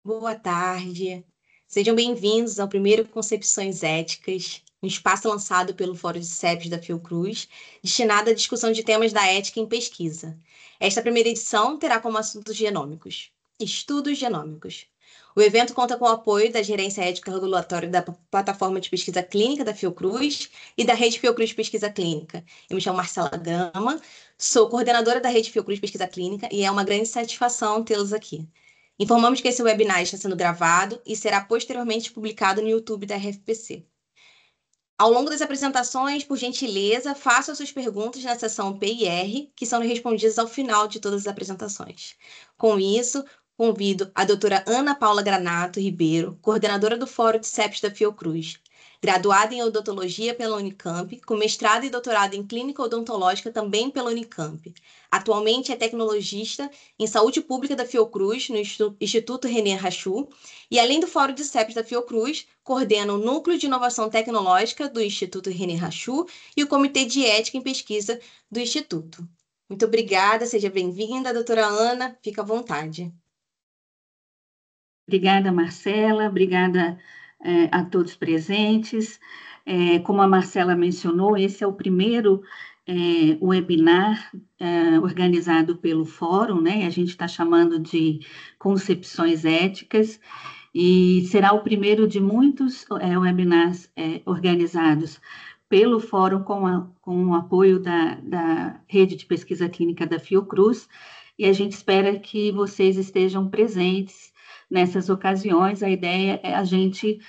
Boa tarde. Sejam bem-vindos ao primeiro Concepções Éticas, um espaço lançado pelo Fórum de CEPs da Fiocruz, destinado à discussão de temas da ética em pesquisa. Esta primeira edição terá como assuntos genômicos, estudos genômicos. O evento conta com o apoio da Gerência Ética Regulatória da Plataforma de Pesquisa Clínica da Fiocruz e da Rede Fiocruz Pesquisa Clínica. Eu me chamo Marcela Gama, sou coordenadora da Rede Fiocruz Pesquisa Clínica e é uma grande satisfação tê-los aqui. Informamos que esse webinar está sendo gravado e será posteriormente publicado no YouTube da RFPC. Ao longo das apresentações, por gentileza, façam suas perguntas na seção P e R, que são respondidas ao final de todas as apresentações. Com isso, convido a doutora Ana Paula Granato Ribeiro, coordenadora do Fórum de CEPs da Fiocruz, graduada em odontologia pela Unicamp, com mestrado e doutorado em clínica odontológica também pela Unicamp. Atualmente é tecnologista em saúde pública da Fiocruz, no Instituto René Rachou, e além do Fórum de CEPs da Fiocruz, coordena o Núcleo de Inovação Tecnológica do Instituto René Rachou e o Comitê de Ética em Pesquisa do Instituto. Muito obrigada, seja bem-vinda, doutora Ana, fica à vontade. Obrigada, Marcela, obrigada a todos presentes. Como a Marcela mencionou, esse é o primeiro webinar organizado pelo Fórum, né? A gente está chamando de Concepções Éticas, e será o primeiro de muitos webinars organizados pelo Fórum com o apoio da Rede de Pesquisa Clínica da Fiocruz, e a gente espera que vocês estejam presentes nessas ocasiões. A ideia é a gente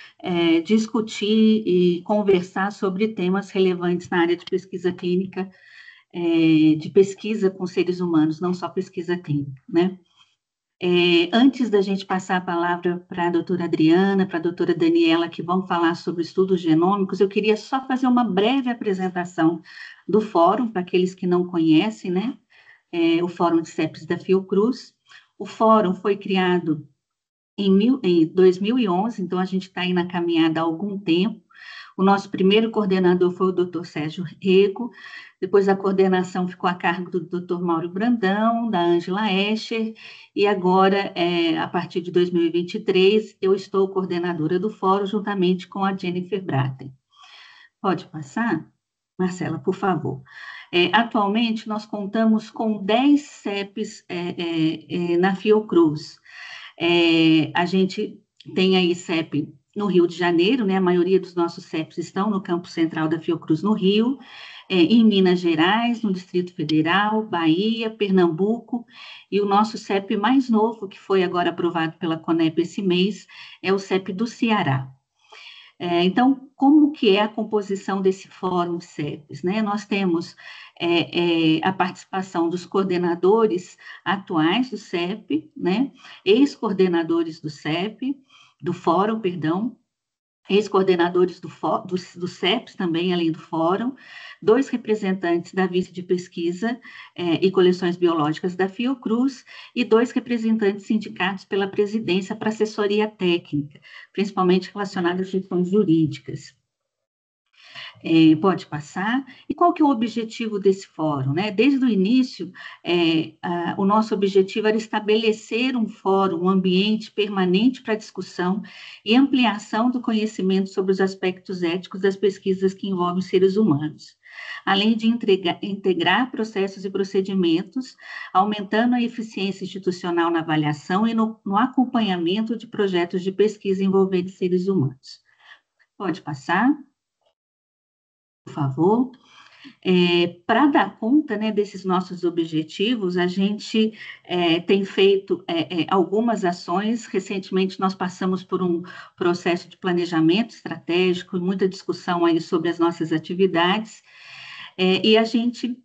discutir e conversar sobre temas relevantes na área de pesquisa clínica, de pesquisa com seres humanos, não só pesquisa clínica, né? Antes da gente passar a palavra para a doutora Adriana, para a doutora Daniela, que vão falar sobre estudos genômicos, eu queria só fazer uma breve apresentação do fórum, para aqueles que não conhecem, né? O Fórum de CEPs da Fiocruz. O fórum foi criado em 2011, então a gente está aí na caminhada há algum tempo. O nosso primeiro coordenador foi o Dr. Sérgio Rego, depois a coordenação ficou a cargo do Dr. Mauro Brandão, da Ângela Escher, e agora, a partir de 2023, eu estou coordenadora do fórum, juntamente com a Jennifer Braten. Pode passar? Marcela, por favor. Atualmente, nós contamos com 10 CEPs na Fiocruz. A gente tem aí CEP no Rio de Janeiro, né? A maioria dos nossos CEPs estão no campo central da Fiocruz, no Rio, em Minas Gerais, no Distrito Federal, Bahia, Pernambuco, e o nosso CEP mais novo, que foi agora aprovado pela CONEP esse mês, é o CEP do Ceará. Então, como que é a composição desse fórum de CEPs, né? Nós temos a participação dos coordenadores atuais do CEP, né? Ex-coordenadores do fórum, perdão, ex-coordenadores do CEPs também, além do fórum, 2 representantes da Vice de Pesquisa e Coleções Biológicas da Fiocruz e 2 representantes indicados pela presidência para assessoria técnica, principalmente relacionadas às questões jurídicas. Pode passar. E qual que é o objetivo desse fórum, né? Desde o início, o nosso objetivo era estabelecer um fórum, um ambiente permanente para discussão e ampliação do conhecimento sobre os aspectos éticos das pesquisas que envolvem seres humanos, além de integrar processos e procedimentos, aumentando a eficiência institucional na avaliação e no acompanhamento de projetos de pesquisa envolvendo seres humanos. Pode passar, por favor. Para dar conta, né, desses nossos objetivos, a gente tem feito algumas ações. Recentemente, nós passamos por um processo de planejamento estratégico, muita discussão aí sobre as nossas atividades, e a gente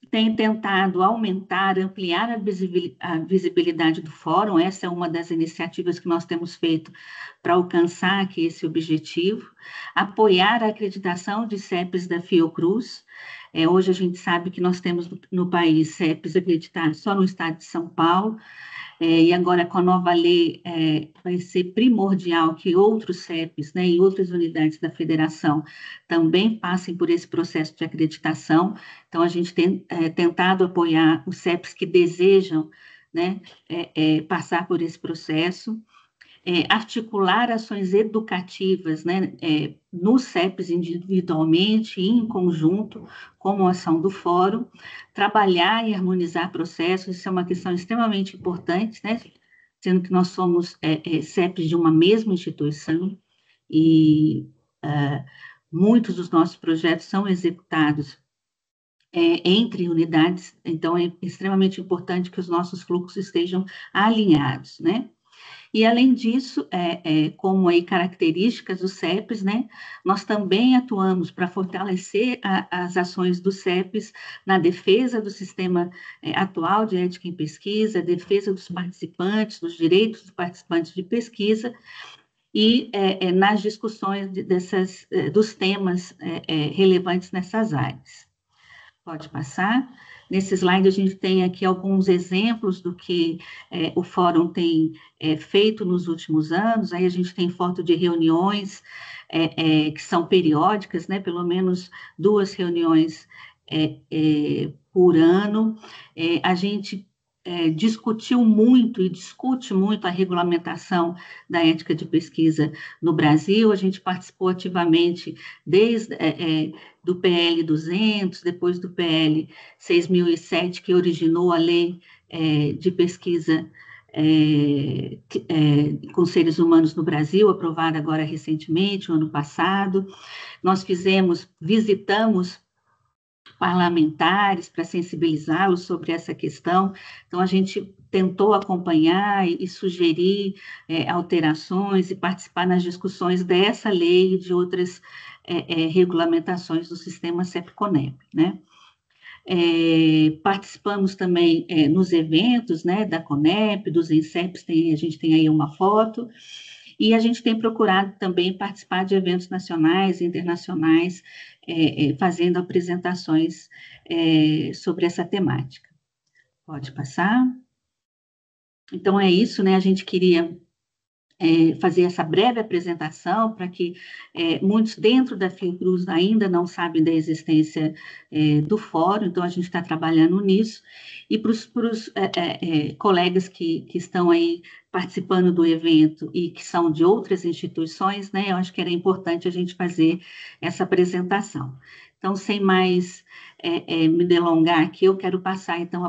tem tentado aumentar, ampliar a visibilidade do fórum. Essa é uma das iniciativas que nós temos feito para alcançar aqui esse objetivo, apoiar a acreditação de CEPs da Fiocruz. Hoje a gente sabe que nós temos no país CEPs acreditados só no estado de São Paulo, e agora com a nova lei vai ser primordial que outros CEPs, né, e outras unidades da federação também passem por esse processo de acreditação. Então, a gente tem tentado apoiar os CEPs que desejam, né, passar por esse processo. articular ações educativas, né, nos CEPs individualmente e em conjunto, como ação do fórum, trabalhar e harmonizar processos, isso é uma questão extremamente importante, né, sendo que nós somos CEPs de uma mesma instituição e muitos dos nossos projetos são executados entre unidades, então é extremamente importante que os nossos fluxos estejam alinhados, né? E, além disso, como aí características dos CEPs, né, nós também atuamos para fortalecer as ações dos CEPs na defesa do sistema atual de ética em pesquisa, defesa dos participantes, dos direitos dos participantes de pesquisa, e nas discussões dos temas relevantes nessas áreas. Pode passar. Nesse slide, a gente tem aqui alguns exemplos do que o Fórum tem feito nos últimos anos. Aí a gente tem foto de reuniões que são periódicas, né? Pelo menos 2 reuniões por ano. A gente discutiu muito e discute muito a regulamentação da ética de pesquisa no Brasil. A gente participou ativamente desde do PL 200, depois do PL 6007, que originou a lei de pesquisa com seres humanos no Brasil, aprovada agora recentemente, no ano passado. Nós visitamos parlamentares para sensibilizá-los sobre essa questão. Então, a gente tentou acompanhar e sugerir alterações e participar nas discussões dessa lei e de outras regulamentações do sistema CEP-CONEP, né? Participamos também nos eventos, né, da CONEP, dos INCEPs, a gente tem aí uma foto, e a gente tem procurado também participar de eventos nacionais e internacionais, fazendo apresentações sobre essa temática. Pode passar. Então, é isso, né? A gente queria fazer essa breve apresentação para que muitos dentro da Fiocruz ainda não sabem da existência do fórum, então a gente está trabalhando nisso, e para os colegas que estão aí participando do evento e que são de outras instituições, né, eu acho que era importante a gente fazer essa apresentação. Então, sem mais me delongar aqui, eu quero passar então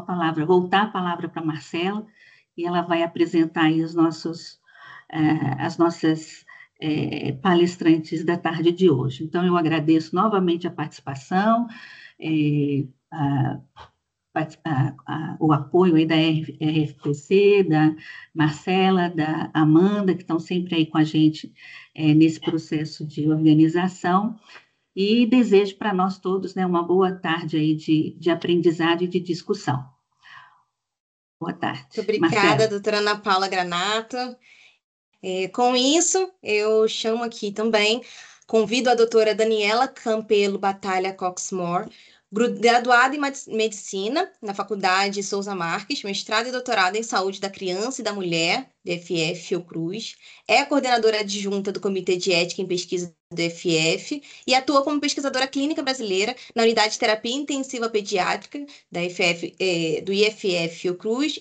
voltar a palavra para a Marcela, e ela vai apresentar aí as nossas palestrantes da tarde de hoje. Então, eu agradeço novamente a participação, o apoio aí da RFPC, da Marcela, da Amanda, que estão sempre aí com a gente nesse processo de organização, e desejo para nós todos, né, uma boa tarde aí de aprendizado e de discussão. Boa tarde. Muito obrigada, Marcela. Doutora Ana Paula Granato. Com isso, eu chamo aqui também, convido a doutora Daniela Campelo Batalha Coxmore, graduada em Medicina na Faculdade Souza Marques, mestrado e doutorado em Saúde da Criança e da Mulher, do FF Fiocruz, é coordenadora adjunta do Comitê de Ética em Pesquisa do FF e atua como pesquisadora clínica brasileira na Unidade de Terapia Intensiva Pediátrica do IFF Fiocruz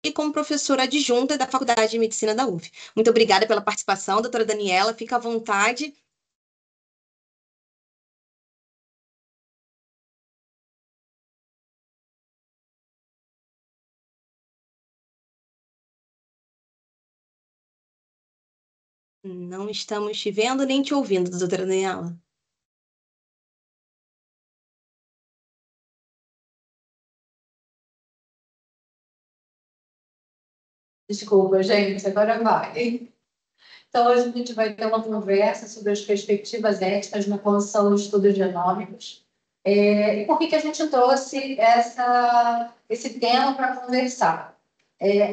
e como professora adjunta da Faculdade de Medicina da UF. Muito obrigada pela participação, doutora Daniela, fica à vontade. Não estamos te vendo nem te ouvindo, doutora Daniela. Desculpa, gente, agora vai. Então, hoje a gente vai ter uma conversa sobre as perspectivas éticas na condução de estudos genômicos. E por que a gente trouxe esse tema para conversar?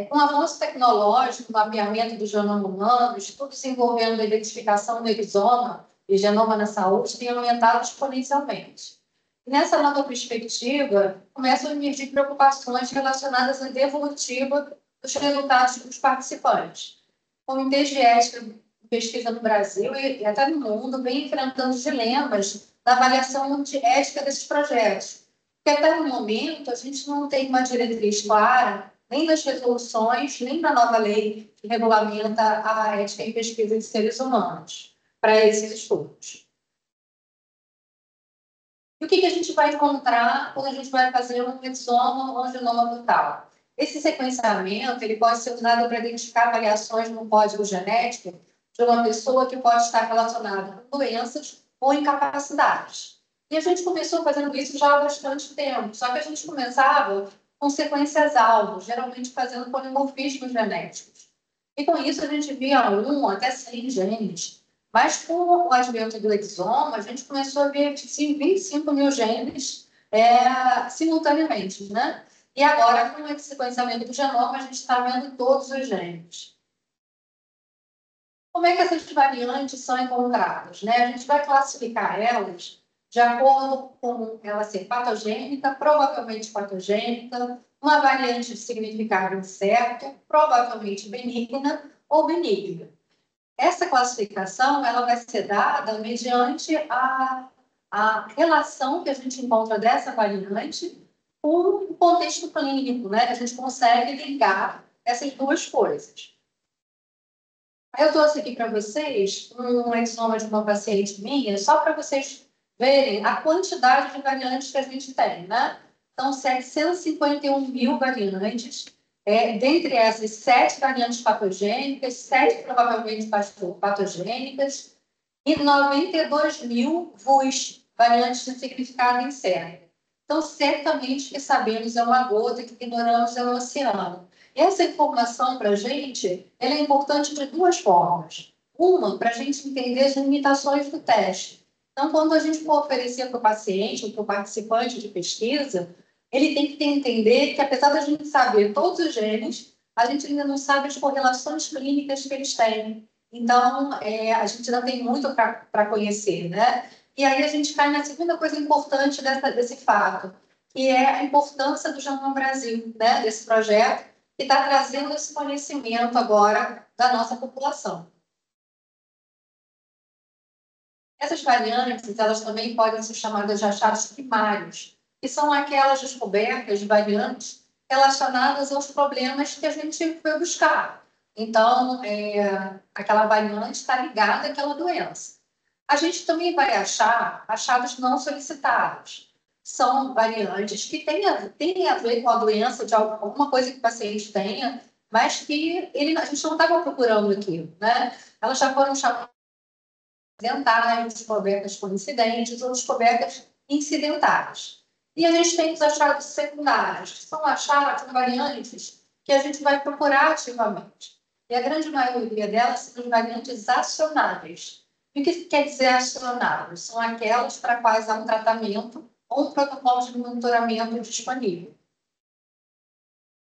Com o avanço tecnológico, mapeamento do genoma humano, estudos envolvendo a identificação do exoma e genoma na saúde têm aumentado exponencialmente. Nessa nova perspectiva, começam a emergir preocupações relacionadas à devolutiva dos resultados dos participantes. Comitês de ética de pesquisa no Brasil e até no mundo vem enfrentando dilemas na avaliação de ética desses projetos. Porque até o momento a gente não tem uma diretriz clara nem nas resoluções, nem na nova lei que regulamenta a ética em pesquisa de seres humanos para esses estudos. E o que a gente vai encontrar quando a gente vai fazer um exoma ou um genoma total? Esse sequenciamento ele pode ser usado para identificar variações no código genético de uma pessoa que pode estar relacionada com doenças ou incapacidades. E a gente começou fazendo isso já há bastante tempo, só que a gente começava com sequências-alvo, geralmente fazendo polimorfismos genéticos. E com isso a gente via 1 até 100 genes. Mas com o advento do exoma, a gente começou a ver 25 mil genes simultaneamente, né? E agora, com esse sequenciamento do genoma, a gente está vendo todos os genes. Como é que essas variantes são encontradas? Né? A gente vai classificar elas de acordo com ela ser patogênica, provavelmente patogênica, uma variante de significado incerto, provavelmente benigna ou benigna. Essa classificação ela vai ser dada mediante a relação que a gente encontra dessa variante com o contexto clínico, né? A gente consegue ligar essas duas coisas. Eu trouxe aqui para vocês um exoma de uma paciente minha, só para vocês verem a quantidade de variantes que a gente tem, né? São 751 mil variantes. Dentre essas, 7 variantes patogênicas, 7 provavelmente patogênicas, e 92 mil VUS, variantes de significado incerto. Então, certamente que sabemos é uma gota, que ignoramos é um oceano. E essa informação para a gente ela é importante de duas formas. Uma, para a gente entender as limitações do teste. Então, quando a gente for oferecer para o paciente ou para o participante de pesquisa, ele tem que entender que, apesar da gente saber todos os genes, a gente ainda não sabe as correlações clínicas que eles têm. Então, a gente ainda tem muito para conhecer, né? E aí a gente cai na segunda coisa importante desse fato, que é a importância do Genoma Brasil, né? Desse projeto, que está trazendo esse conhecimento agora da nossa população. Essas variantes, elas também podem ser chamadas de achados primários, que são aquelas descobertas de variantes relacionadas aos problemas que a gente foi buscar. Então, aquela variante está ligada àquela doença. A gente também vai achar achados não solicitados. São variantes que têm a ver com a doença de alguma coisa que o paciente tenha, mas que a gente não estava procurando aquilo, né? Elas já foram chamadas acidentais, descobertas coincidentes ou descobertas incidentais. E a gente tem os achados secundários, que são achados variantes que a gente vai procurar ativamente. E a grande maioria delas são variantes acionáveis. E o que quer dizer acionáveis? São aquelas para quais há um tratamento ou um protocolo de monitoramento disponível.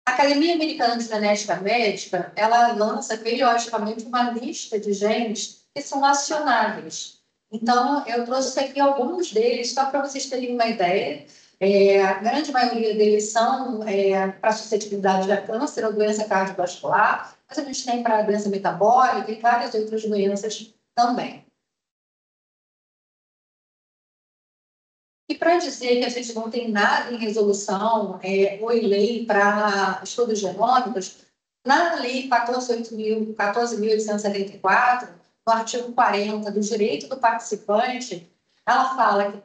A Academia Americana de Genética Médica, ela lança periodicamente uma lista de genes que são acionáveis. Então, eu trouxe aqui alguns deles, só para vocês terem uma ideia. A grande maioria deles são para suscetibilidade a câncer ou doença cardiovascular, mas a gente tem para doença metabólica e várias outras doenças também. E para dizer que a gente não tem nada em resolução ou em lei para estudos genômicos, na Lei 14.874, no artigo 40 do direito do participante, ela fala que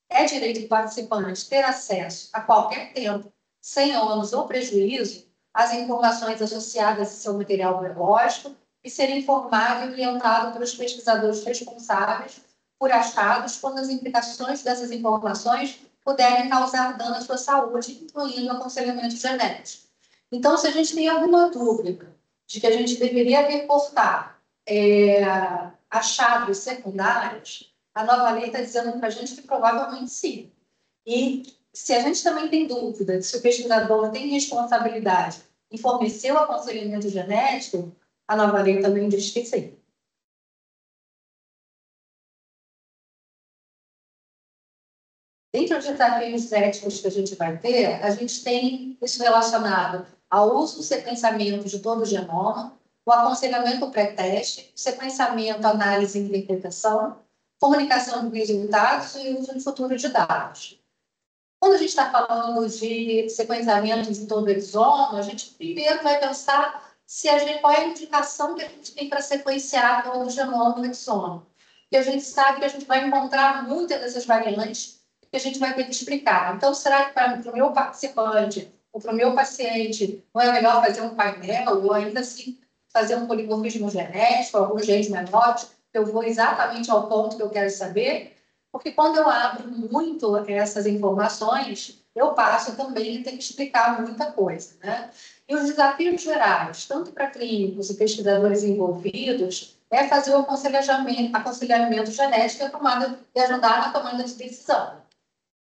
é direito do participante ter acesso a qualquer tempo, sem ônus ou prejuízo, às informações associadas ao seu material biológico e ser informado e orientado pelos pesquisadores responsáveis por achados quando as implicações dessas informações puderem causar dano à sua saúde, incluindo aconselhamento genético. Então, se a gente tem alguma dúvida de que a gente deveria reportar achados secundários, a nova lei está dizendo para a gente que provavelmente sim. E se a gente também tem dúvida de se o pesquisador tem responsabilidade em fornecer o aconselhamento genético, a nova lei também diz que sim. Dentre os desafios éticos que a gente vai ter, a gente tem isso relacionado ao uso do sequenciamento de todo o genoma, o aconselhamento pré-teste, sequenciamento, análise e interpretação, comunicação de resultados e uso no futuro de dados. Quando a gente está falando de sequenciamento de todo o exoma, a gente primeiro vai pensar qual é a indicação que a gente tem para sequenciar todo o genoma do exoma. Porque a gente sabe que a gente vai encontrar muitas dessas variantes que a gente vai ter que explicar. Então, será que para o meu participante ou para o meu paciente não é melhor fazer um painel ou ainda assim fazer um polimorfismo genético, alguns genes menores, que eu vou exatamente ao ponto que eu quero saber? Porque quando eu abro muito essas informações, eu passo também a ter que explicar muita coisa, né? E os desafios gerais, tanto para clínicos e pesquisadores envolvidos, é fazer o aconselhamento genético e ajudar na tomada de decisão.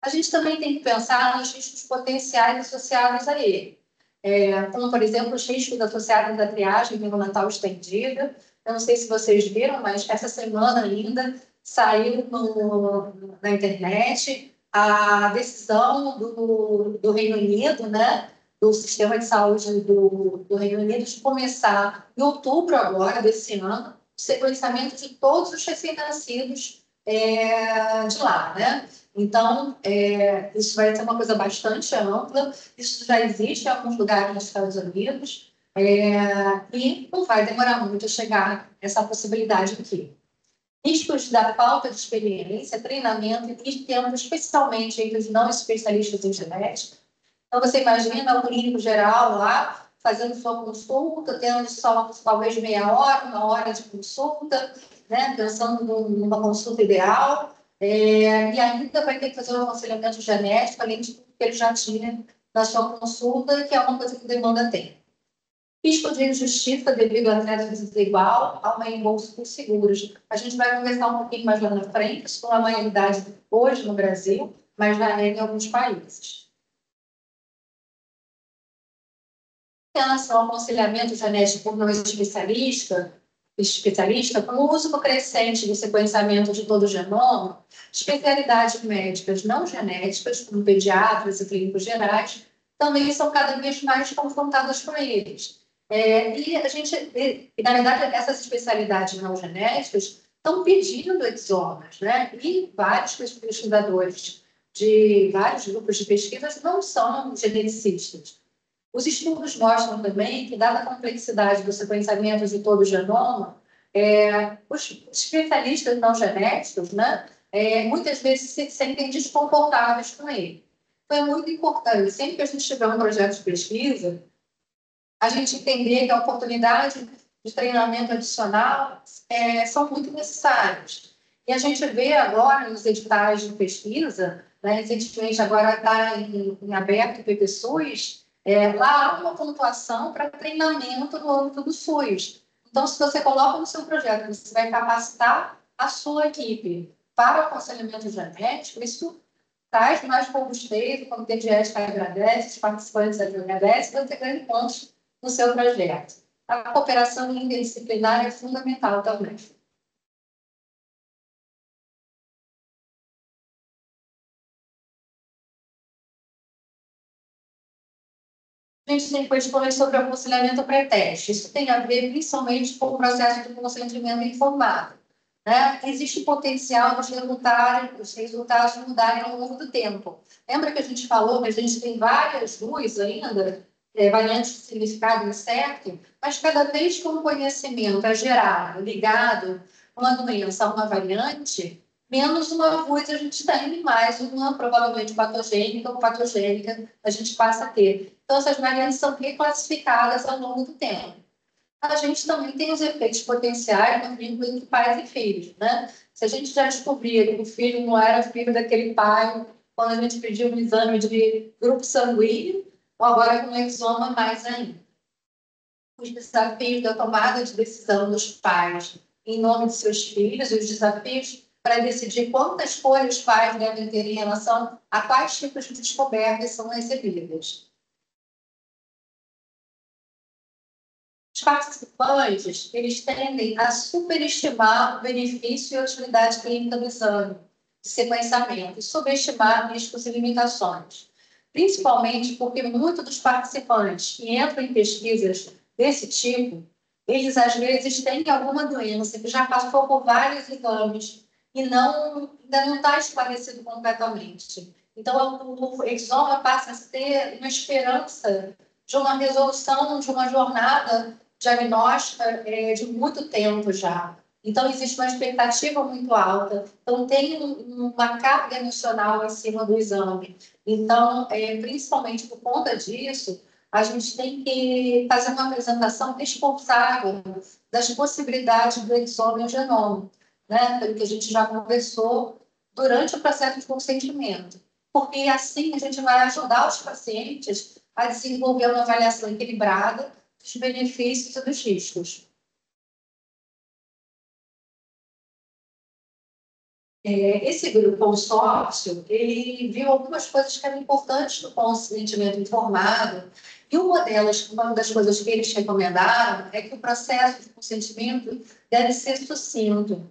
A gente também tem que pensar nos riscos potenciais associados a ele, como, por exemplo, os riscos associados à triagem neonatal estendida. Eu não sei se vocês viram, mas essa semana ainda saiu na internet a decisão do Reino Unido, né, do sistema de saúde do Reino Unido, de começar em outubro agora desse ano o sequenciamento de todos os recém-nascidos de lá, né? Então, isso vai ser uma coisa bastante ampla, isso já existe em alguns lugares nos Estados Unidos, e não vai demorar muito a chegar essa possibilidade aqui. Riscos da falta de experiência, treinamento e tempo, especialmente entre os não especialistas em genética. Então, você imagina o clínico geral lá, fazendo sua consulta, tendo só talvez meia hora, uma hora de consulta, né? Pensando numa consulta ideal, e ainda vai ter que fazer um aconselhamento genético, além de tudo que ele já tinha na sua consulta, que é uma coisa que demanda tempo. Risco de injustiça devido a acesso desigual ao reembolso por seguros. A gente vai conversar um pouquinho mais lá na frente sobre a realidade hoje no Brasil, mas já é em alguns países. Em relação ao aconselhamento genético por não especialista, com o uso crescente do sequenciamento de todo o genoma, especialidades médicas não genéticas, como pediatras e clínicos gerais, também são cada vez mais confrontadas com eles. Na verdade, essas especialidades não genéticas estão pedindo exomas, né? E vários pesquisadores de vários grupos de pesquisas não são geneticistas. Os estudos mostram também que, dada a complexidade do sequenciamento de todo o genoma, os especialistas não genéticos, né, muitas vezes se sentem desconfortáveis com ele. Então, é muito importante, sempre que a gente tiver um projeto de pesquisa, a gente entender que a oportunidade de treinamento adicional são muito necessárias. E a gente vê agora nos editais de pesquisa, né, recentemente agora está em aberto o PPSUS, lá há uma pontuação para treinamento no âmbito do SUS. Então, se você coloca no seu projeto, você vai capacitar a sua equipe para o aconselhamento genético, isso traz mais robustez, o Comitê de Ética agradece, os participantes agradecem, você ganha pontos no seu projeto. A cooperação interdisciplinar é fundamental também. A gente tem questões sobre o aconselhamento pré-teste. Isso tem a ver principalmente com o processo do consentimento informado. Né? Existe potencial de os resultados mudarem ao longo do tempo. Lembra que a gente falou que a gente tem várias ruas ainda, variantes de significado incerto, mas cada vez que um conhecimento é gerado, ligado a uma doença, a uma variante, menos uma luz a gente tem, mais uma provavelmente patogênica ou patogênica a gente passa a ter. Então, essas variantes são reclassificadas ao longo do tempo. A gente também tem os efeitos potenciais no vínculo entre pais e filhos, né? Se a gente já descobria que o filho não era filho daquele pai, quando a gente pediu um exame de grupo sanguíneo, ou agora com um exoma mais ainda. Os desafios da tomada de decisão dos pais em nome de seus filhos e os desafios para decidir quantas escolhas os pais devem ter em relação a quais tipos de descobertas são recebidas. Os participantes, eles tendem a superestimar o benefício e a utilidade clínica do exame de sequenciamento e subestimar riscos e limitações, principalmente porque muitos dos participantes que entram em pesquisas desse tipo, eles às vezes têm alguma doença que já passou por vários exames e ainda não está esclarecido completamente. Então, o exoma passa a ter uma esperança de uma resolução, de uma jornada diagnóstica de muito tempo já. Então, existe uma expectativa muito alta. Então, tem uma carga emocional em cima do exame. Então, principalmente por conta disso, a gente tem que fazer uma apresentação responsável das possibilidades do exome ao genoma, né? Pelo que a gente já conversou durante o processo de consentimento. Porque assim a gente vai ajudar os pacientes a desenvolver uma avaliação equilibrada dos benefícios e dos riscos. Esse grupo consórcio, ele viu algumas coisas que eram importantes no consentimento informado, e uma das coisas que eles recomendaram é que o processo de consentimento deve ser sucinto.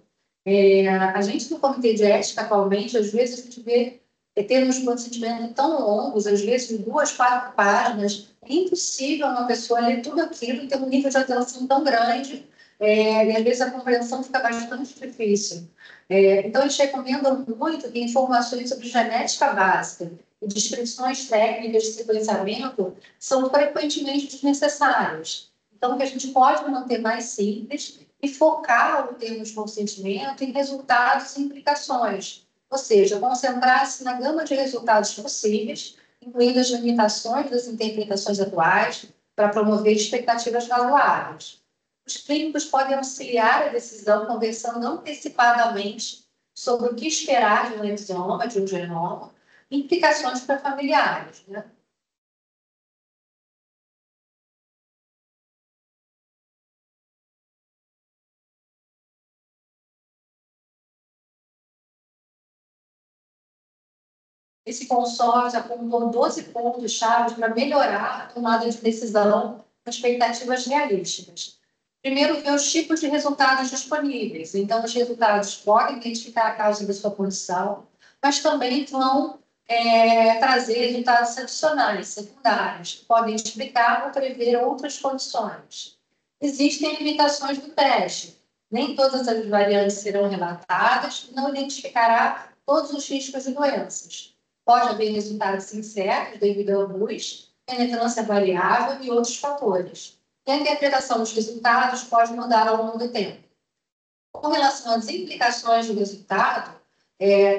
A gente no comitê de ética, atualmente, às vezes a gente vê termos de consentimento tão longos, às vezes de 2, 4 páginas, é impossível uma pessoa ler tudo aquilo e ter um nível de atenção tão grande, e às vezes a compreensão fica bastante difícil. Então, eles recomendam muito que informações sobre genética básica e descrições técnicas de sequenciamento são frequentemente desnecessárias. Então, o que a gente pode manter mais simples e focar o termo de consentimento em resultados e implicações, ou seja, concentrar-se na gama de resultados possíveis, incluindo as limitações das interpretações atuais, para promover expectativas razoáveis. Os clínicos podem auxiliar a decisão conversando antecipadamente sobre o que esperar de um exoma, de um genoma, e implicações para familiares, né? Esse consórcio apontou 12 pontos-chave para melhorar a tomada de decisão com expectativas realísticas. Primeiro, ver os tipos de resultados disponíveis. Então, os resultados podem identificar a causa da sua condição, mas também vão trazer resultados adicionais, secundários, que podem explicar ou prever outras condições. Existem limitações do teste. Nem todas as variantes serão relatadas e não identificará todos os riscos de doenças. Pode haver resultados incertos devido ao luz, penetrância variável e outros fatores. E a interpretação dos resultados pode mudar ao longo do tempo. Com relação às implicações do resultado,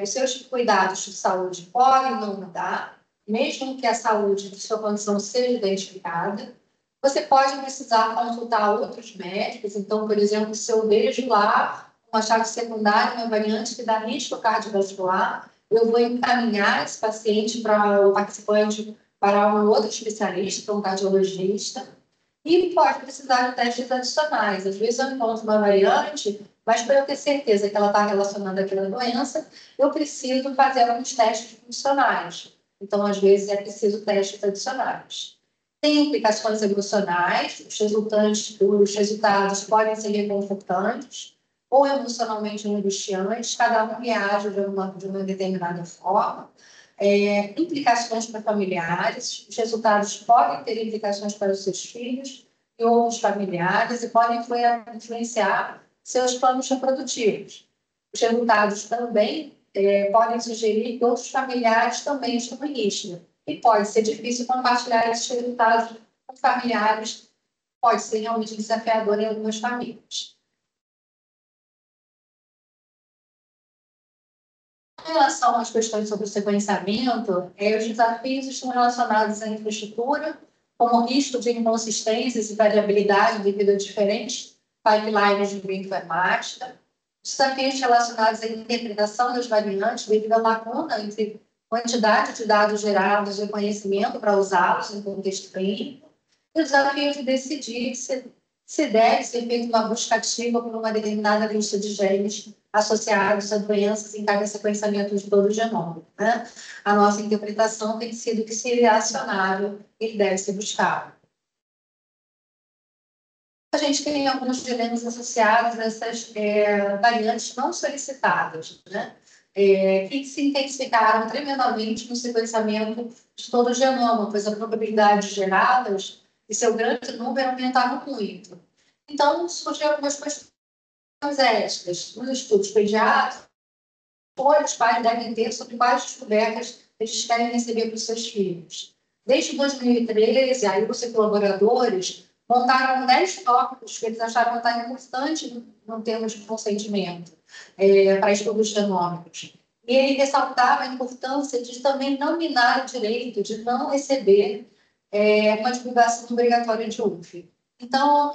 os seus cuidados de saúde podem não mudar, mesmo que a saúde de sua condição seja identificada. Você pode precisar consultar outros médicos, então, por exemplo, se eu vejo lá um achado secundário, uma variante que dá risco cardiovascular, eu vou encaminhar esse paciente para o participante para um outro especialista, para um cardiologista, e pode precisar de testes adicionais. Às vezes eu encontro uma variante, mas para eu ter certeza que ela está relacionada àquela doença, eu preciso fazer alguns testes funcionais. Então, às vezes, é preciso testes adicionais. Tem implicações emocionais, os resultados podem ser reconfortantes ou emocionalmente angustiantes, cada um reage de uma determinada forma. Implicações para familiares, os resultados podem ter implicações para os seus filhos e outros familiares e podem influenciar seus planos reprodutivos. Os resultados também podem sugerir que outros familiares também estão em risco. E pode ser difícil compartilhar esses resultados com familiares, pode ser realmente desafiador em algumas famílias. Em relação às questões sobre o sequenciamento, os desafios estão relacionados à infraestrutura, como risco de inconsistências e variabilidade devido a diferentes pipelines de bioinformática, desafios relacionados à interpretação das variantes devido à lacuna entre quantidade de dados gerados e conhecimento para usá-los em contexto clínico, e o desafio de decidir se deve ser feita uma busca ativa por uma determinada lista de genes associados a doenças em cada sequenciamento de todo o genoma, né? A nossa interpretação tem sido que, se ele é acionável, ele deve ser buscado. A gente tem alguns dilemas associados a essas variantes não solicitadas, né? Que se intensificaram tremendamente no sequenciamento de todo o genoma, pois a probabilidade de gerá-las e seu grande número aumentaram muito. Então, surgiram algumas questões éticas. Nos estudos pediátricos, os pais devem ter sobre quais descobertas eles querem receber para os seus filhos. Desde 2013, a Ilse e colaboradores montaram 10 tópicos que eles acharam estar importantes no termos de consentimento para estudos genômicos. E ele ressaltava a importância de também não minar o direito de não receber uma divulgação obrigatória de UF. Então,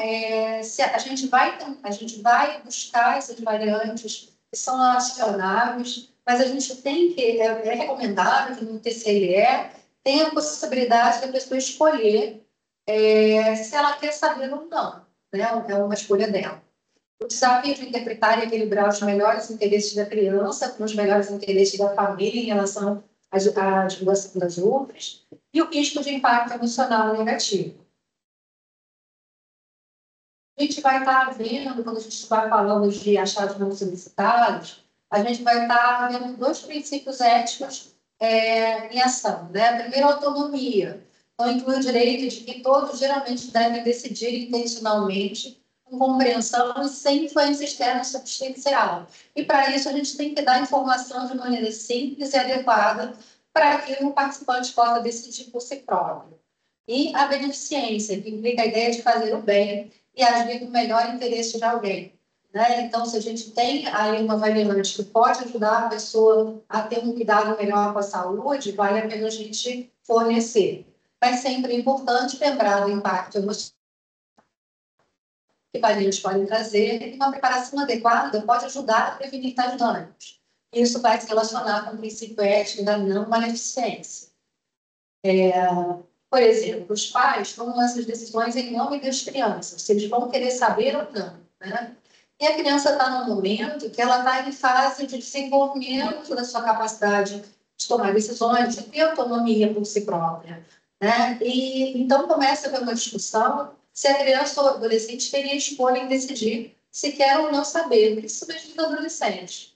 se a gente vai buscar essas variantes que são acionáveis, mas a gente tem que, é recomendável que no TCLE tenha a possibilidade da pessoa escolher se ela quer saber ou não, né? É uma escolha dela. O desafio de interpretar e equilibrar os melhores interesses da criança com os melhores interesses da família em relação à divulgação das UFs e o risco de impacto emocional negativo. A gente vai estar vendo, quando a gente vai falando de achados não solicitados, a gente vai estar vendo 2 princípios éticos em ação, né? Primeiro, a autonomia. Então, inclui o direito de que todos geralmente devem decidir intencionalmente, com compreensão e sem influência externa substancial. E, para isso, a gente tem que dar informação de maneira simples e adequada para que o participante possa decidir por si próprio. E a beneficência, que implica a ideia de fazer o bem e agir no melhor interesse de alguém. Né? Então, se a gente tem aí uma variante que pode ajudar a pessoa a ter um cuidado melhor com a saúde, vale a pena a gente fornecer. Mas sempre é importante lembrar do impacto emocional que variantes podem trazer, e uma preparação adequada pode ajudar a prevenir tais danos. Isso vai se relacionar com o princípio ético da não maleficência. Por exemplo, os pais tomam essas decisões em nome das crianças, se eles vão querer saber ou não. Né? E a criança está num momento que ela está em fase de desenvolvimento da sua capacidade de tomar decisões, de ter autonomia por si própria. Né? E então começa a haver uma discussão se a criança ou adolescente teria escolha em decidir se quer ou não saber, principalmente dos adolescentes.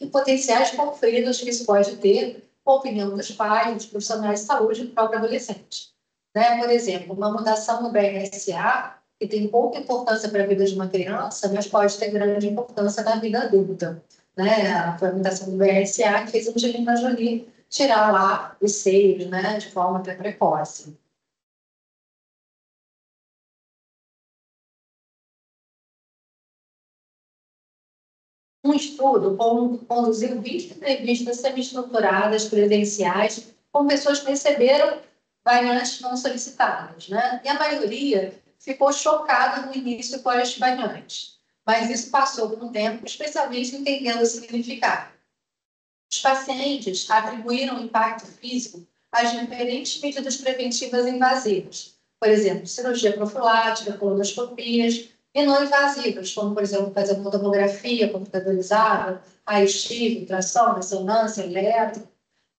E potenciais conflitos que isso pode ter com a opinião dos pais, dos profissionais de saúde do próprio adolescente. Né? Por exemplo, uma mutação no BRCA, que tem pouca importância para a vida de uma criança, mas pode ter grande importância na vida adulta. Né? A mutação do BRCA que fez a Angelina Jolie tirar lá os seios, né, de forma até precoce. Um estudo conduziu 20 entrevistas semi-estruturadas presenciais com pessoas que receberam variantes não solicitadas, né? E a maioria ficou chocada no início com as variantes, mas isso passou por um tempo, especialmente entendendo o significado. Os pacientes atribuíram impacto físico às diferentes medidas preventivas invasivas, por exemplo, cirurgia profilática, colonoscopias, e não invasivas, como, por exemplo, fazer uma tomografia computadorizada, raio-x, ultrassom, ressonância, eletro,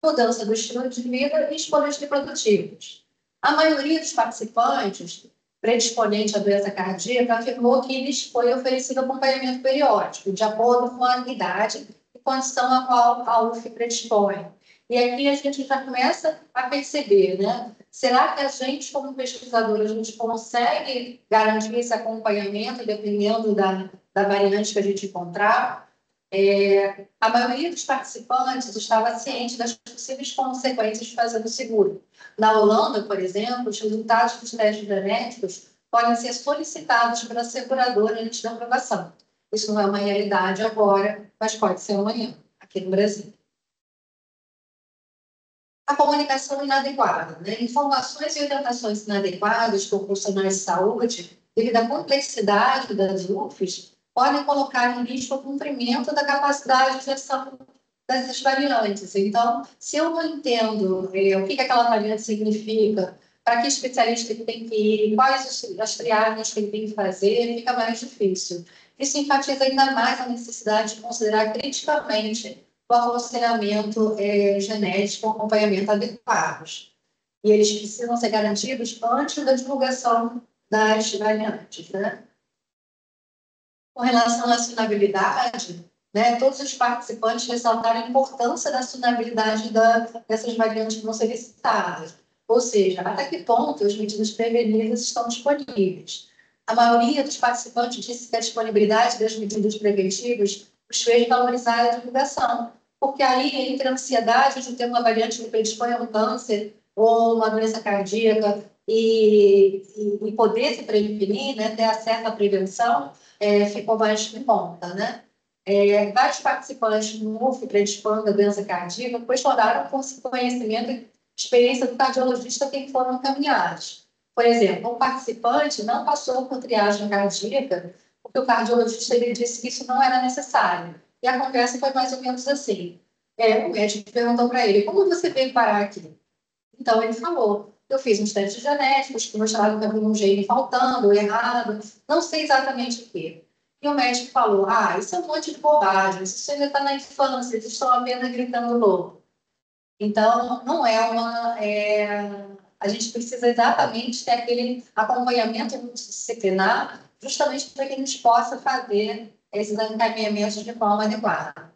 mudança do estilo de vida e escolhas reprodutivas. A maioria dos participantes predisponente à doença cardíaca afirmou que lhes foi oferecido acompanhamento periódico, de acordo com a idade e condição a qual a UF predispõe. E aqui a gente já começa a perceber, né? Será que a gente, como pesquisador, a gente consegue garantir esse acompanhamento dependendo da variante que a gente encontrar? A maioria dos participantes estava ciente das possíveis consequências de fazer o seguro. Na Holanda, por exemplo, os resultados dos testes genéticos podem ser solicitados pela seguradora antes da aprovação. Isso não é uma realidade agora, mas pode ser amanhã, aqui no Brasil. A comunicação inadequada, né? Informações e orientações inadequadas por profissionais de saúde, devido à complexidade das UFs, podem colocar em risco o cumprimento da capacidade de ação dessas variantes. Então, se eu não entendo o que aquela variante significa, para que especialista ele tem que ir, quais as triagens que ele tem que fazer, fica mais difícil. Isso enfatiza ainda mais a necessidade de considerar criticamente o aconselhamento genético com acompanhamento adequados. E eles precisam ser garantidos antes da divulgação das variantes, né? Com relação à assinabilidade, né, todos os participantes ressaltaram a importância da assinabilidade dessas variantes não solicitadas. Ou seja, até que ponto as medidas prevenidas estão disponíveis. A maioria dos participantes disse que a disponibilidade das medidas preventivas os fez valorizar a divulgação, porque aí, entre a ansiedade de ter uma variante que predispõe a um câncer ou uma doença cardíaca e poder se prevenir, né, ter acesso à prevenção, ficou mais em conta, né? Vários participantes no MUF predispondo a doença cardíaca questionaram com esse conhecimento e experiência do cardiologista que foram encaminhados. Por exemplo, um participante não passou por triagem cardíaca porque o cardiologista ele disse que isso não era necessário. E a conversa foi mais ou menos assim. O médico perguntou para ele, como você veio parar aqui? Então, ele falou, eu fiz uns testes genéticos que mostraram que havia um gene faltando, errado, não sei exatamente o quê. E o médico falou, isso é um monte de bobagem, isso ainda está na infância, eles estão apenas gritando louco. Então, não é uma... a gente precisa exatamente ter aquele acompanhamento multidisciplinar, justamente para que a gente possa fazer esses encaminhamentos de forma adequada.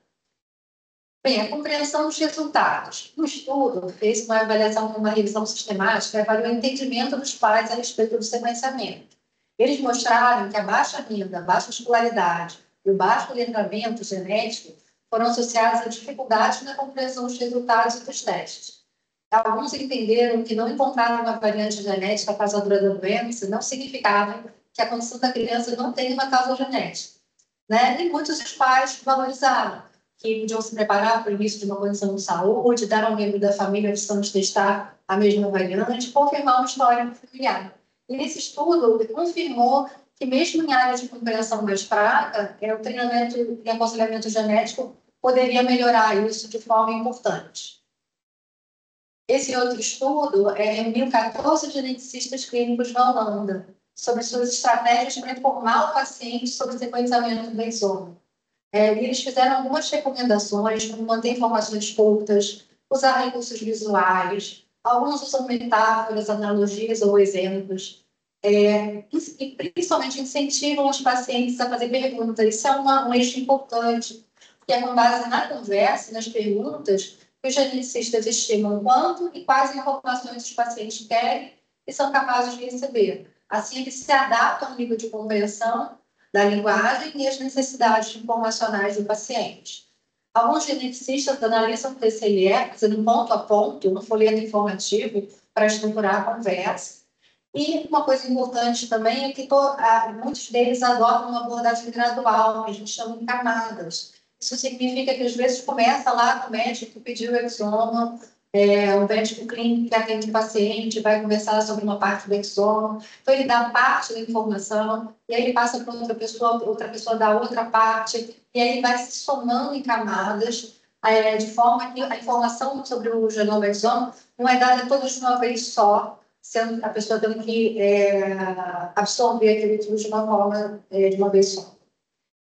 Bem, a compreensão dos resultados. No estudo, fez uma avaliação, uma revisão sistemática, avaliou o entendimento dos pais a respeito do sequenciamento. Eles mostraram que a baixa renda, a baixa escolaridade e o baixo letramento genético foram associados a dificuldades na compreensão dos resultados e dos testes. Alguns entenderam que não encontrar uma variante genética causadora da doença não significava que a condição da criança não tem uma causa genética, né? E muitos dos pais valorizaram que podiam se preparar para o início de uma condição de saúde, dar ao membro da família a opção de testar a mesma variante, confirmar uma história familiar. E nesse estudo, confirmou que mesmo em áreas de compreensão mais fraca, o treinamento e aconselhamento genético poderia melhorar isso de forma importante. Esse outro estudo reuniu 14 geneticistas clínicos da Holanda sobre suas estratégias para informar o paciente sobre o sequenciamento do exome. Eles fizeram algumas recomendações, como manter informações curtas, usar recursos visuais, alguns usam metáforas, analogias ou exemplos, e principalmente incentivam os pacientes a fazer perguntas. Isso é um eixo importante, porque é com base na conversa, nas perguntas, que os geneticistas estimam quanto e quais informações os pacientes querem e são capazes de receber. Assim, eles se adaptam ao nível de compreensão da linguagem e as necessidades informacionais do paciente. Alguns geneticistas analisam o TCLE, fazendo ponto a ponto, um folheto informativo para estruturar a conversa. E uma coisa importante também é que muitos deles adotam uma abordagem gradual, que a gente chama de camadas. Isso significa que às vezes começa lá com o médico que pediu o exoma, o médico clínico que atende o paciente vai conversar sobre uma parte do exoma, então ele dá parte da informação, e aí ele passa para outra pessoa dá outra parte, e aí vai se somando em camadas, de forma que a informação sobre o genoma e o exoma não é dada toda de uma vez só, sendo a pessoa tendo que absorver aquele tudo de uma forma, de uma vez só.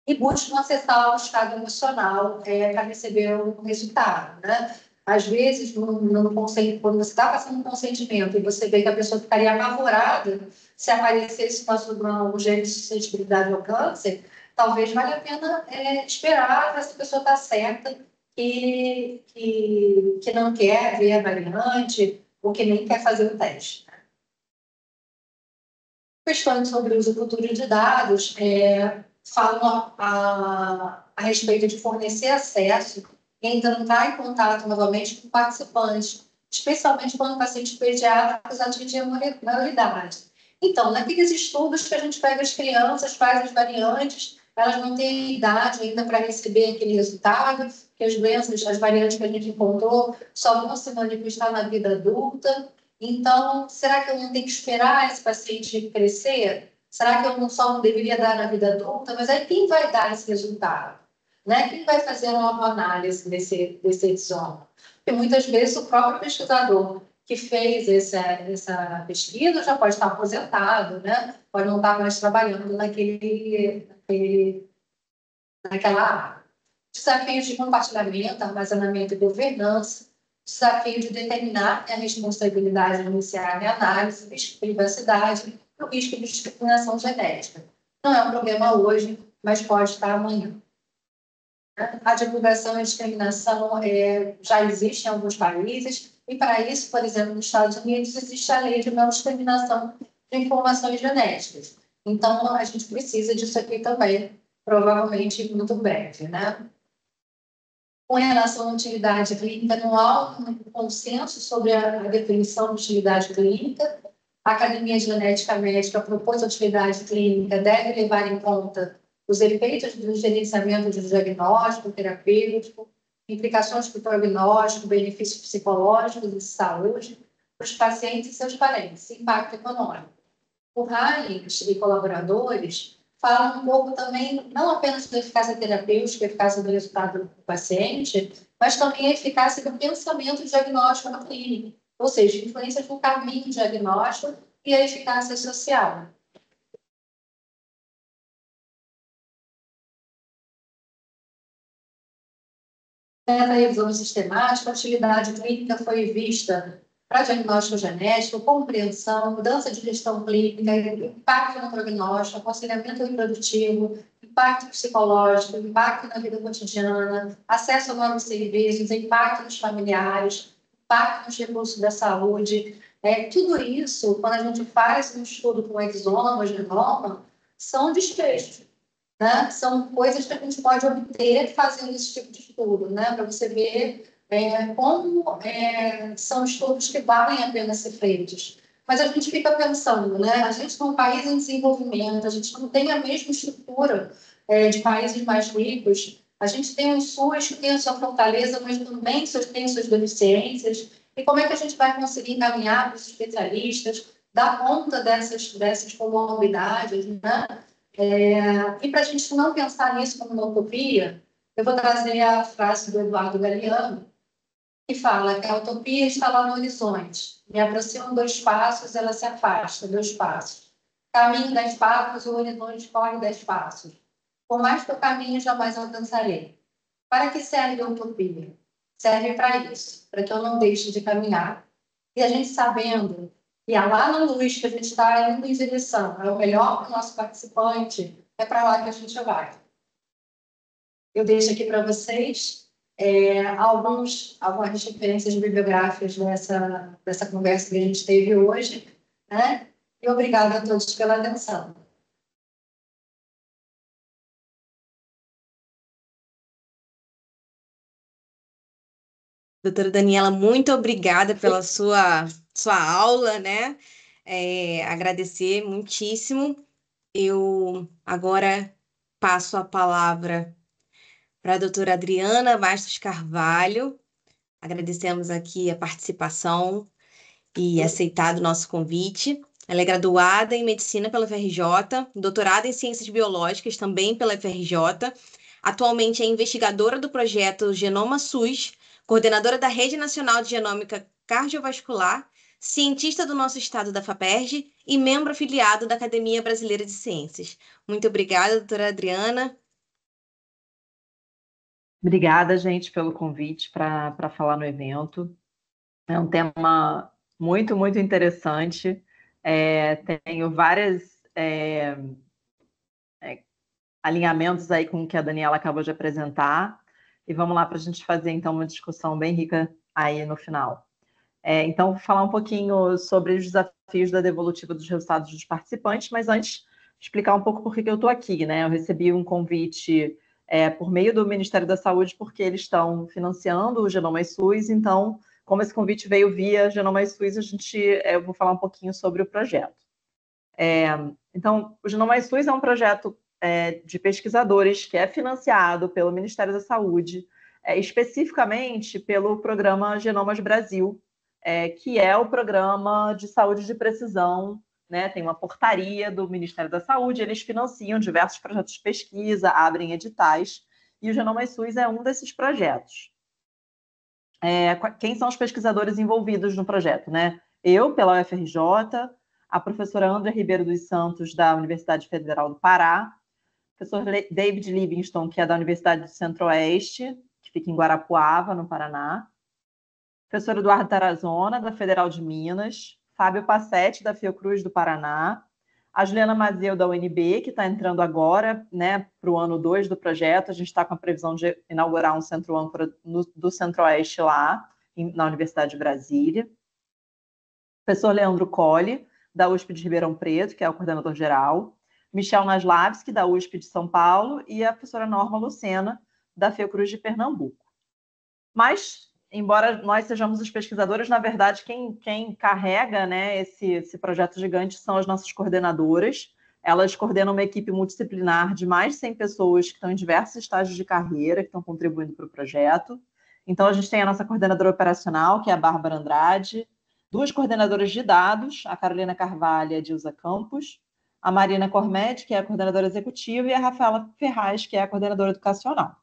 E buscam acessar o estado emocional para receber o resultado, né? Às vezes, quando você está passando um consentimento e você vê que a pessoa ficaria apavorada se aparecesse um gene de suscetibilidade ao câncer, talvez valha a pena esperar para essa pessoa estar certa que não quer ver a variante ou que nem quer fazer o teste. Questões sobre o uso futuro de dados falam a respeito de fornecer acesso e entrar em contato novamente com participantes, especialmente quando pacientes pediátricos atingem a maioridade. Então, naqueles estudos que a gente pega as crianças, faz as variantes, elas não têm idade ainda para receber aquele resultado, que as doenças, as variantes que a gente encontrou, só vão se manifestar na vida adulta. Então, será que eu não tenho que esperar esse paciente crescer? Será que eu só não deveria dar na vida adulta? Mas aí quem vai dar esse resultado? Né? Quem vai fazer uma análise desse exoma? Porque muitas vezes o próprio pesquisador que fez essa pesquisa já pode estar aposentado, né? Pode não estar mais trabalhando naquela área. Desafios de compartilhamento, armazenamento e governança, desafio de determinar a responsabilidade de iniciar a análise, risco de privacidade e o risco de discriminação genética. Não é um problema hoje, mas pode estar amanhã. A divulgação e a discriminação já existe em alguns países, e para isso, por exemplo, nos Estados Unidos, existe a lei de não discriminação de informações genéticas. Então, a gente precisa disso aqui também, provavelmente muito breve, né? Com relação à utilidade clínica, não há um consenso sobre a definição de utilidade clínica. A Academia de Genética Médica propôs a utilidade clínica, deve levar em conta os efeitos do gerenciamento de diagnóstico terapêutico, implicações para o prognóstico, benefícios psicológicos e de saúde para os pacientes e seus parentes, impacto econômico. O Heinz e colaboradores falam um pouco também, não apenas da eficácia terapêutica, eficácia do resultado do paciente, mas também a eficácia do pensamento diagnóstico na clínica, ou seja, influências no caminho diagnóstico e a eficácia social. Nessa revisão sistemática, a utilidade clínica foi vista para diagnóstico genético, compreensão, mudança de gestão clínica, impacto no prognóstico, aconselhamento reprodutivo, impacto psicológico, impacto na vida cotidiana, acesso a novos serviços, impacto nos familiares, impacto nos recursos da saúde. Tudo isso, quando a gente faz um estudo com exoma, genoma, são desfechos. Né? São coisas que a gente pode obter fazendo esse tipo de estudo, né? Para você ver como são estudos que valem a pena ser feitos. Mas a gente fica pensando, né? A gente é um país em desenvolvimento, a gente não tem a mesma estrutura de países mais ricos. A gente tem um SUS que tem a sua fortaleza, mas também tem suas deficiências. E como é que a gente vai conseguir encaminhar para os especialistas, dar conta dessas comorbidades, né? E para a gente não pensar nisso como uma utopia, eu vou trazer a frase do Eduardo Galeano, que fala que a utopia está lá no horizonte. Me aproximo 2 passos, ela se afasta 2 passos. Caminho 10 passos, o horizonte corre 10 passos. Por mais que eu caminhe, jamais alcançarei. Para que serve a utopia? Serve para isso, para que eu não deixe de caminhar. E a gente sabendo que é lá na luz que a gente está indo em direção, é o melhor para o nosso participante, é para lá que a gente vai. Eu deixo aqui para vocês algumas referências bibliográficas dessa conversa que a gente teve hoje, né? E obrigada a todos pela atenção. Doutora Daniela, muito obrigada pela sua aula, né? Agradecer muitíssimo. Eu agora passo a palavra para a doutora Adriana Bastos Carvalho. Agradecemos aqui a participação e aceitado o nosso convite. Ela é graduada em Medicina pela FRJ, doutorada em Ciências Biológicas também pela FRJ. Atualmente é investigadora do projeto Genoma SUS, coordenadora da Rede Nacional de Genômica Cardiovascular, cientista do nosso estado da FAPERJ e membro afiliado da Academia Brasileira de Ciências. Muito obrigada, doutora Adriana. Obrigada, gente, pelo convite para falar no evento. É um tema muito, muito interessante. Tenho vários alinhamentos aí com o que a Daniela acabou de apresentar. E vamos lá para a gente fazer, então, uma discussão bem rica aí no final. Então, vou falar um pouquinho sobre os desafios da devolutiva dos resultados dos participantes, mas antes, explicar um pouco por que eu estou aqui, né? Eu recebi um convite por meio do Ministério da Saúde, porque eles estão financiando o Genoma SUS, então, como esse convite veio via Genoma SUS, eu vou falar um pouquinho sobre o projeto. Então, o Genoma SUS é um projeto de pesquisadores que é financiado pelo Ministério da Saúde, especificamente pelo programa Genomas Brasil, que é o programa de saúde de precisão, né? Tem uma portaria do Ministério da Saúde, eles financiam diversos projetos de pesquisa, abrem editais, e o Genoma SUS é um desses projetos. Quem são os pesquisadores envolvidos no projeto, né? Eu, pela UFRJ, a professora André Ribeiro dos Santos, da Universidade Federal do Pará, o professor David Livingston, que é da Universidade do Centro-Oeste, que fica em Guarapuava, no Paraná, professor Eduardo Tarazona, da Federal de Minas, Fábio Passetti, da Fiocruz do Paraná, a Juliana Mazeu, da UNB, que está entrando agora, né, para o ano 2 do projeto. A gente está com a previsão de inaugurar um centro âncora do Centro-Oeste lá, na Universidade de Brasília. Professor Leandro Colli, da USP de Ribeirão Preto, que é o coordenador geral, Michel Naslavski, da USP de São Paulo, e a professora Norma Lucena, da Fiocruz de Pernambuco. Mas, embora nós sejamos os pesquisadores, na verdade, quem carrega, né, esse projeto gigante são as nossas coordenadoras. Elas coordenam uma equipe multidisciplinar de mais de 100 pessoas que estão em diversos estágios de carreira, que estão contribuindo para o projeto. Então, a gente tem a nossa coordenadora operacional, que é a Bárbara Andrade, duas coordenadoras de dados, a Carolina Carvalho e a Dilza Campos, a Marina Cormed, que é a coordenadora executiva, e a Rafaela Ferraz, que é a coordenadora educacional.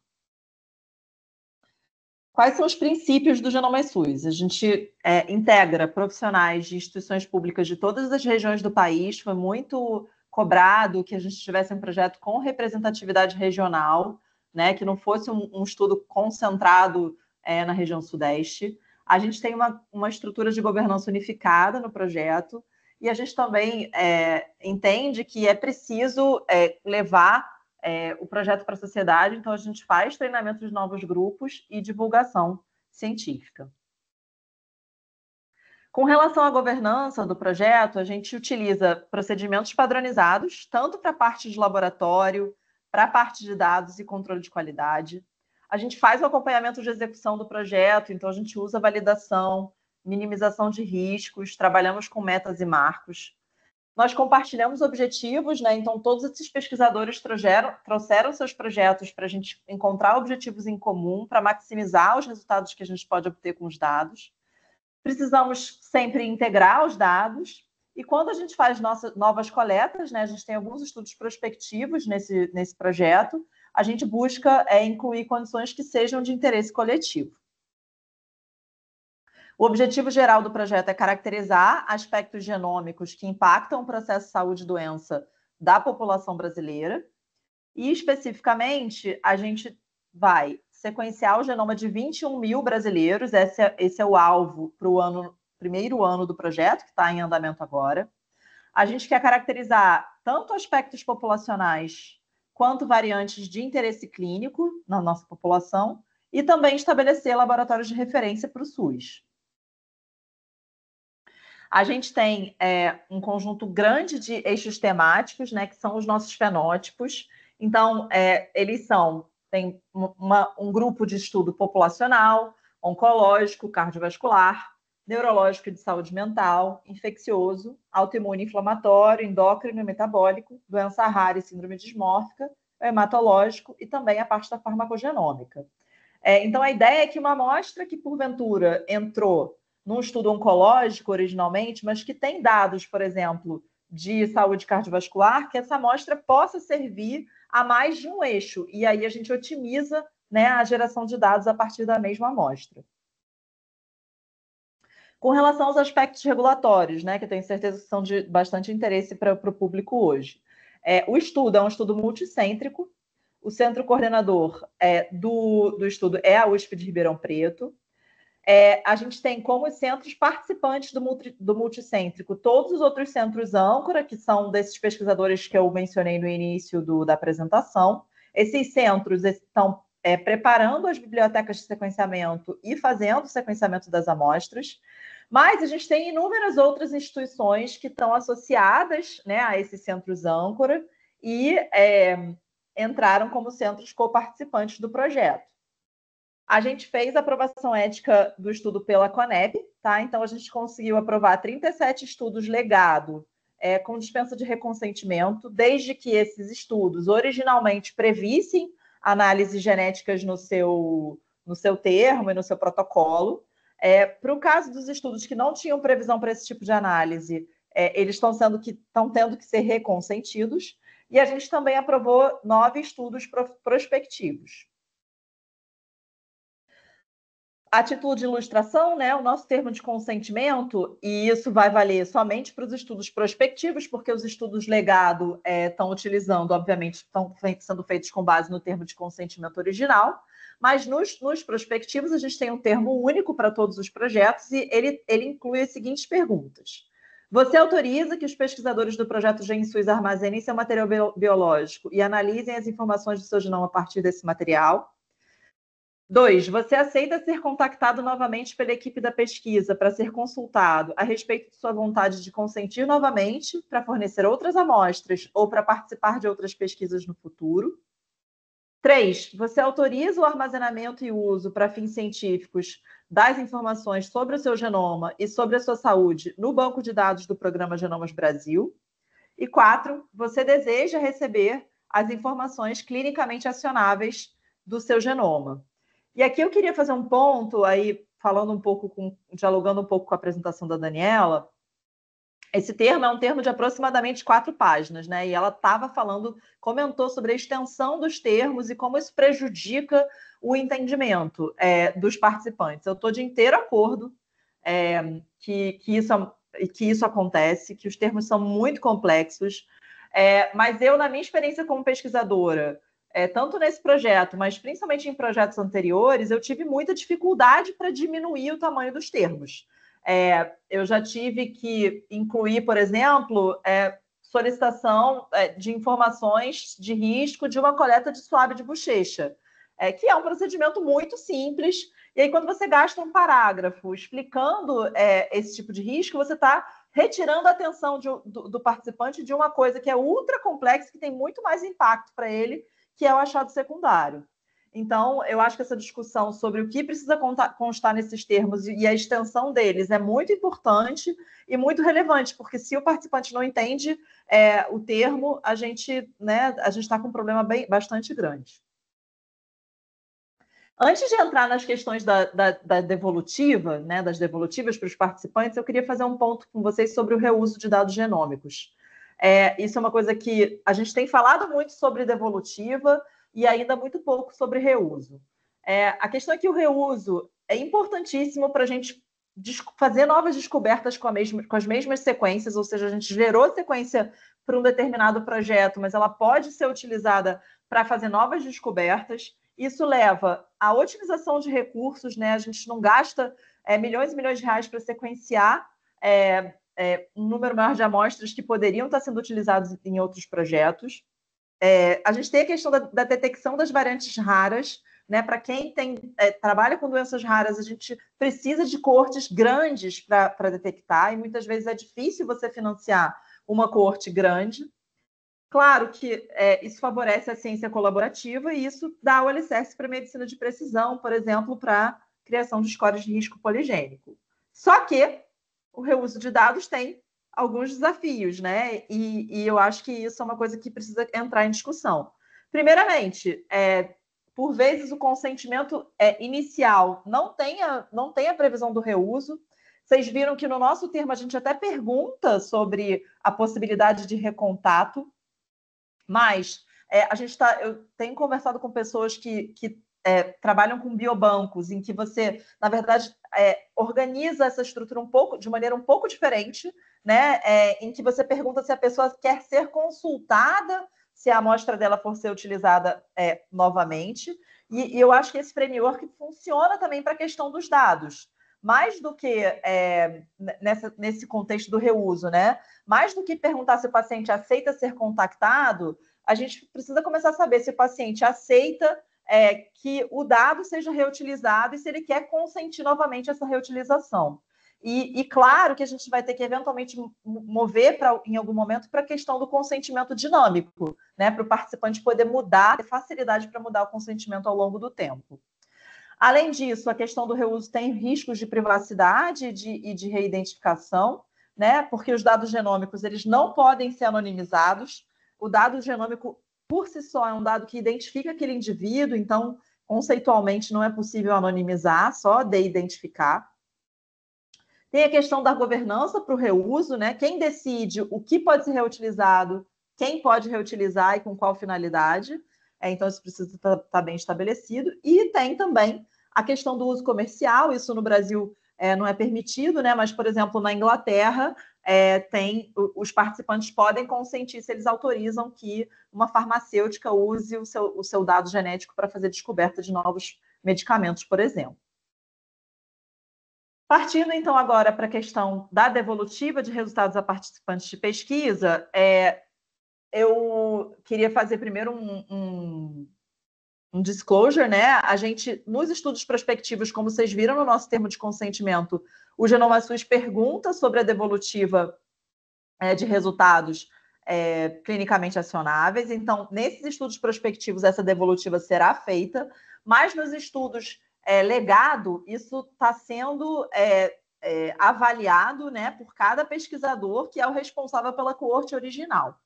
Quais são os princípios do Genoma SUS? A gente integra profissionais de instituições públicas de todas as regiões do país. Foi muito cobrado que a gente tivesse um projeto com representatividade regional, né, que não fosse um estudo concentrado na região sudeste. A gente tem uma estrutura de governança unificada no projeto e a gente também entende que é preciso levar o projeto para a sociedade, então a gente faz treinamento de novos grupos e divulgação científica. Com relação à governança do projeto, a gente utiliza procedimentos padronizados, tanto para a parte de laboratório, para a parte de dados e controle de qualidade. A gente faz o acompanhamento de execução do projeto, então a gente usa validação, minimização de riscos, trabalhamos com metas e marcos. Nós compartilhamos objetivos, né? Então, todos esses pesquisadores trouxeram seus projetos para a gente encontrar objetivos em comum, para maximizar os resultados que a gente pode obter com os dados. Precisamos sempre integrar os dados, e quando a gente faz novas coletas, né? A gente tem alguns estudos prospectivos nesse projeto, a gente busca incluir condições que sejam de interesse coletivo. O objetivo geral do projeto é caracterizar aspectos genômicos que impactam o processo de saúde e doença da população brasileira e, especificamente, a gente vai sequenciar o genoma de 21 mil brasileiros, esse é o alvo para o primeiro ano do projeto, que está em andamento agora. A gente quer caracterizar tanto aspectos populacionais quanto variantes de interesse clínico na nossa população e também estabelecer laboratórios de referência para o SUS. A gente tem um conjunto grande de eixos temáticos, né, que são os nossos fenótipos. Então, tem um grupo de estudo populacional, oncológico, cardiovascular, neurológico e de saúde mental, infeccioso, autoimune inflamatório, endócrino e metabólico, doença rara e síndrome dismórfica, hematológico e também a parte da farmacogenômica. Então, a ideia é que uma amostra que, porventura, entrou num estudo oncológico originalmente, mas que tem dados, por exemplo, de saúde cardiovascular, que essa amostra possa servir a mais de um eixo. E aí a gente otimiza, né, a geração de dados a partir da mesma amostra. Com relação aos aspectos regulatórios, né, que eu tenho certeza que são de bastante interesse para o público hoje. O estudo é um estudo multicêntrico. O centro coordenador do estudo é a USP de Ribeirão Preto. A gente tem como centros participantes do multicêntrico todos os outros centros âncora, que são desses pesquisadores que eu mencionei no início da apresentação. Esses centros estão preparando as bibliotecas de sequenciamento e fazendo o sequenciamento das amostras, mas a gente tem inúmeras outras instituições que estão associadas, né, a esses centros âncora e entraram como centros coparticipantes do projeto. A gente fez a aprovação ética do estudo pela Coneb, tá? Então, a gente conseguiu aprovar 37 estudos legado com dispensa de reconsentimento, desde que esses estudos originalmente previssem análises genéticas no seu termo e no seu protocolo. Para o caso dos estudos que não tinham previsão para esse tipo de análise, eles estão tendo que ser reconsentidos, e a gente também aprovou 9 estudos prospectivos. A título de ilustração, né, o nosso termo de consentimento, e isso vai valer somente para os estudos prospectivos, porque os estudos legado estão utilizando, obviamente, estão sendo feitos com base no termo de consentimento original, mas nos prospectivos a gente tem um termo único para todos os projetos e ele inclui as seguintes perguntas. Você autoriza que os pesquisadores do projeto GenSUS armazenem seu material biológico e analisem as informações do seu genoma a partir desse material? 2. Você aceita ser contactado novamente pela equipe da pesquisa para ser consultado a respeito de sua vontade de consentir novamente para fornecer outras amostras ou para participar de outras pesquisas no futuro? 3, você autoriza o armazenamento e uso para fins científicos das informações sobre o seu genoma e sobre a sua saúde no banco de dados do Programa Genomas Brasil. E 4, você deseja receber as informações clinicamente acionáveis do seu genoma. E aqui eu queria fazer um ponto, aí falando um pouco, dialogando um pouco com a apresentação da Daniela. Esse termo é um termo de aproximadamente 4 páginas, né? E ela comentou sobre a extensão dos termos e como isso prejudica o entendimento dos participantes. Eu estou de inteiro acordo que isso acontece, que os termos são muito complexos, mas eu, na minha experiência como pesquisadora, tanto nesse projeto, mas principalmente em projetos anteriores, eu tive muita dificuldade para diminuir o tamanho dos termos. Eu já tive que incluir, por exemplo, solicitação de informações de risco de uma coleta de suave de bochecha, que é um procedimento muito simples. E aí, quando você gasta um parágrafo explicando esse tipo de risco, você está retirando a atenção do participante de uma coisa que é ultra complexa, que tem muito mais impacto para ele, que é o achado secundário. Então, eu acho que essa discussão sobre o que precisa constar nesses termos e a extensão deles é muito importante e muito relevante, porque se o participante não entende o termo, a gente está com um problema bastante grande. Antes de entrar nas questões da devolutiva, né, das devolutivas para os participantes, eu queria fazer um ponto com vocês sobre o reuso de dados genômicos. Isso é uma coisa que a gente tem falado muito sobre devolutiva e ainda muito pouco sobre reuso. A questão é que o reuso é importantíssimo para a gente fazer novas descobertas com as mesmas sequências, ou seja, a gente gerou sequência para um determinado projeto, mas ela pode ser utilizada para fazer novas descobertas. Isso leva à otimização de recursos, né? A gente não gasta milhões e milhões de reais para sequenciar um número maior de amostras que poderiam estar sendo utilizados em outros projetos. A gente tem a questão da detecção das variantes raras, né? Para quem trabalha com doenças raras, a gente precisa de coortes grandes para detectar, e muitas vezes é difícil você financiar uma coorte grande. Claro que isso favorece a ciência colaborativa e isso dá o alicerce para a medicina de precisão, por exemplo, para a criação de scores de risco poligênico. Só que o reuso de dados tem alguns desafios, né? E eu acho que isso é uma coisa que precisa entrar em discussão. Primeiramente, por vezes o consentimento inicial não tem a previsão do reuso. Vocês viram que no nosso termo a gente até pergunta sobre a possibilidade de recontato, mas eu tenho conversado com pessoas que trabalham com biobancos, em que você, na verdade, organiza essa estrutura de maneira um pouco diferente, né? Em que você pergunta se a pessoa quer ser consultada, se a amostra dela for ser utilizada novamente. E eu acho que esse framework funciona também para a questão dos dados. Mais do que nesse contexto do reuso, né? Mais do que perguntar se o paciente aceita ser contactado, a gente precisa começar a saber se o paciente aceita que o dado seja reutilizado e se ele quer consentir novamente essa reutilização. E claro que a gente vai ter que eventualmente mover em algum momento para a questão do consentimento dinâmico, né? Para o participante poder mudar, ter facilidade para mudar o consentimento ao longo do tempo. Além disso, a questão do reuso tem riscos de privacidade e de reidentificação, né? Porque os dados genômicos eles não podem ser anonimizados. O dado genômico, por si só, é um dado que identifica aquele indivíduo, então, conceitualmente, não é possível anonimizar, só de identificar. Tem a questão da governança para o reuso, né? Quem decide o que pode ser reutilizado, quem pode reutilizar e com qual finalidade. Então, isso precisa estar bem estabelecido. E tem também a questão do uso comercial. Isso no Brasil não é permitido, né? Mas, por exemplo, na Inglaterra, os participantes podem consentir se eles autorizam que uma farmacêutica use o seu dado genético para fazer descoberta de novos medicamentos, por exemplo. Partindo, então, agora para a questão da devolutiva de resultados a participantes de pesquisa, eu queria fazer primeiro um disclosure, né? A gente, nos estudos prospectivos, como vocês viram no nosso termo de consentimento, o GenomaSUS pergunta sobre a devolutiva de resultados clinicamente acionáveis. Então, nesses estudos prospectivos, essa devolutiva será feita, mas nos estudos legado, isso está sendo avaliado, né, por cada pesquisador que é o responsável pela coorte original,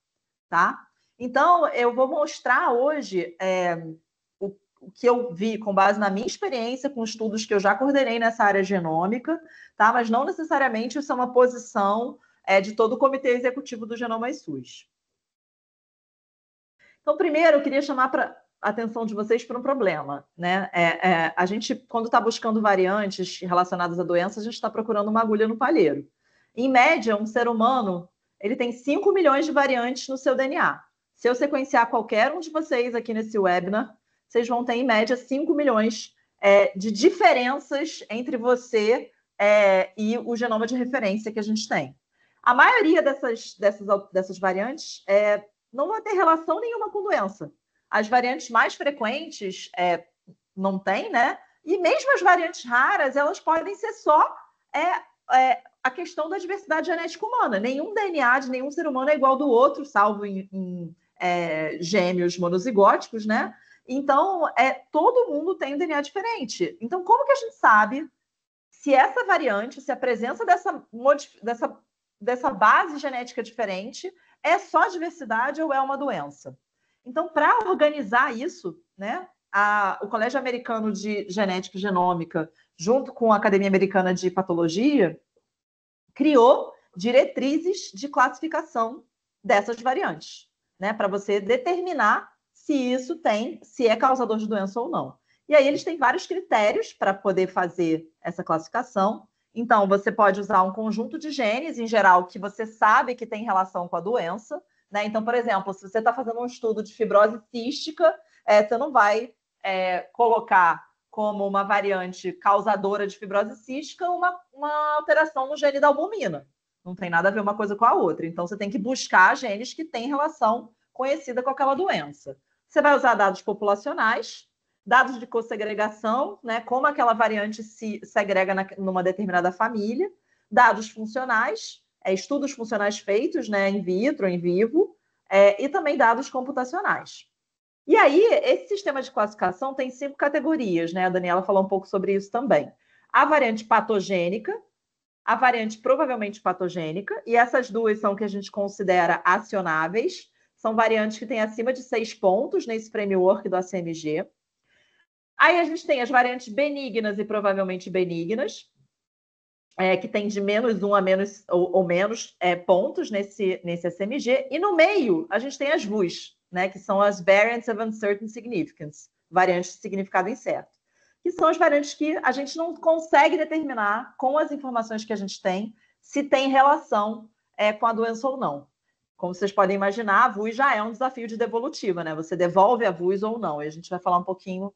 tá? Então, eu vou mostrar hoje o que eu vi com base na minha experiência com estudos que eu já coordenei nessa área genômica, tá? Mas não necessariamente isso é uma posição de todo o comitê executivo do Genoma SUS. Então, primeiro, eu queria chamar a atenção de vocês para um problema, né? A gente, quando está buscando variantes relacionadas à doença, a gente está procurando uma agulha no palheiro. Em média, um ser humano ele tem 5 milhões de variantes no seu DNA. Se eu sequenciar qualquer um de vocês aqui nesse webinar, vocês vão ter, em média, 5 milhões de diferenças entre você e o genoma de referência que a gente tem. A maioria dessas variantes não vai ter relação nenhuma com doença. As variantes mais frequentes não tem, né? E mesmo as variantes raras, elas podem ser só a questão da diversidade genética humana. Nenhum DNA de nenhum ser humano é igual do outro, salvo em gêmeos monozigóticos, né? Então, todo mundo tem um DNA diferente. Então, como que a gente sabe se essa variante, se a presença dessa base genética diferente é só diversidade ou é uma doença? Então, para organizar isso, né, o Colégio Americano de Genética e Genômica, junto com a Academia Americana de Patologia, criou diretrizes de classificação dessas variantes, né, para você determinar se é causador de doença ou não. E aí eles têm vários critérios para poder fazer essa classificação. Então, você pode usar um conjunto de genes, em geral, que você sabe que tem relação com a doença, né? Então, por exemplo, se você está fazendo um estudo de fibrose cística, você não vai colocar como uma variante causadora de fibrose cística uma alteração no gene da albumina. Não tem nada a ver uma coisa com a outra. Então, você tem que buscar genes que têm relação conhecida com aquela doença. Você vai usar dados populacionais, dados de co-segregação, né, como aquela variante se segrega numa determinada família, dados funcionais, estudos funcionais feitos, né, in vitro, in vivo, e também dados computacionais. E aí, esse sistema de classificação tem 5 categorias, né? A Daniela falou um pouco sobre isso também. A variante patogênica, a variante provavelmente patogênica, e essas duas são que a gente considera acionáveis, são variantes que têm acima de 6 pontos nesse framework do ACMG. Aí a gente tem as variantes benignas e provavelmente benignas, que tem de -1 a menos ou menos pontos nesse ACMG. E no meio, a gente tem as VUS, né, que são as Variants of Uncertain Significance, variantes de significado incerto, que são as variantes que a gente não consegue determinar, com as informações que a gente tem, se tem relação com a doença ou não. Como vocês podem imaginar, a VUS já é um desafio de devolutiva, né? Você devolve a VUS ou não, e a gente vai falar um pouquinho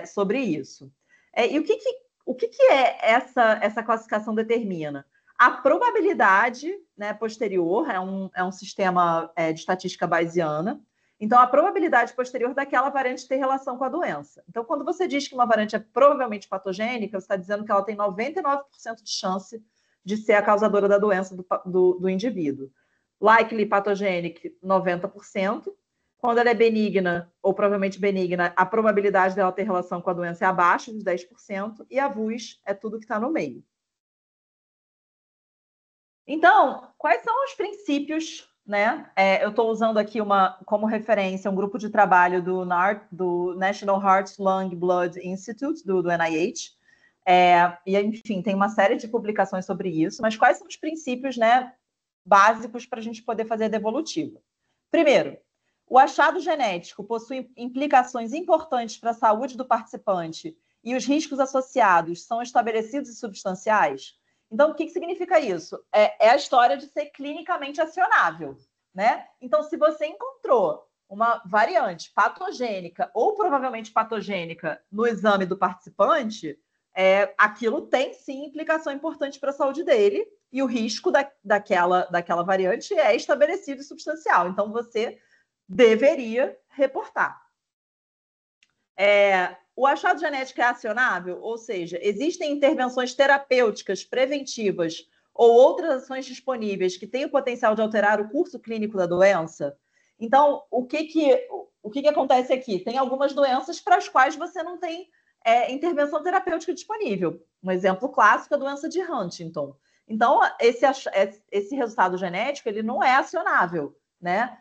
sobre isso. E o que essa classificação determina? A probabilidade, né, posterior, é um sistema de estatística bayesiana. Então, a probabilidade posterior daquela variante ter relação com a doença. Então, quando você diz que uma variante é provavelmente patogênica, você está dizendo que ela tem 99% de chance de ser a causadora da doença do indivíduo. Likely pathogenic, 90%. Quando ela é benigna, ou provavelmente benigna, a probabilidade dela ter relação com a doença é abaixo de 10%, e a VUS é tudo que está no meio. Então, quais são os princípios, né? Eu estou usando aqui como referência um grupo de trabalho do National Heart, Lung, Blood Institute, do NIH, e, enfim, tem uma série de publicações sobre isso, mas quais são os princípios, né, básicos para a gente poder fazer a devolutiva? Primeiro, o achado genético possui implicações importantes para a saúde do participante e os riscos associados são estabelecidos e substanciais? Então, o que significa isso? É a história de ser clinicamente acionável, né? Então, se você encontrou uma variante patogênica ou provavelmente patogênica no exame do participante, aquilo tem, sim, implicação importante para a saúde dele e o risco daquela variante é estabelecido e substancial. Então, você deveria reportar. O achado genético é acionável, ou seja, existem intervenções terapêuticas preventivas ou outras ações disponíveis que têm o potencial de alterar o curso clínico da doença? Então, o que acontece aqui? Tem algumas doenças para as quais você não tem intervenção terapêutica disponível. Um exemplo clássico é a doença de Huntington. Então, esse resultado genético ele não é acionável, né?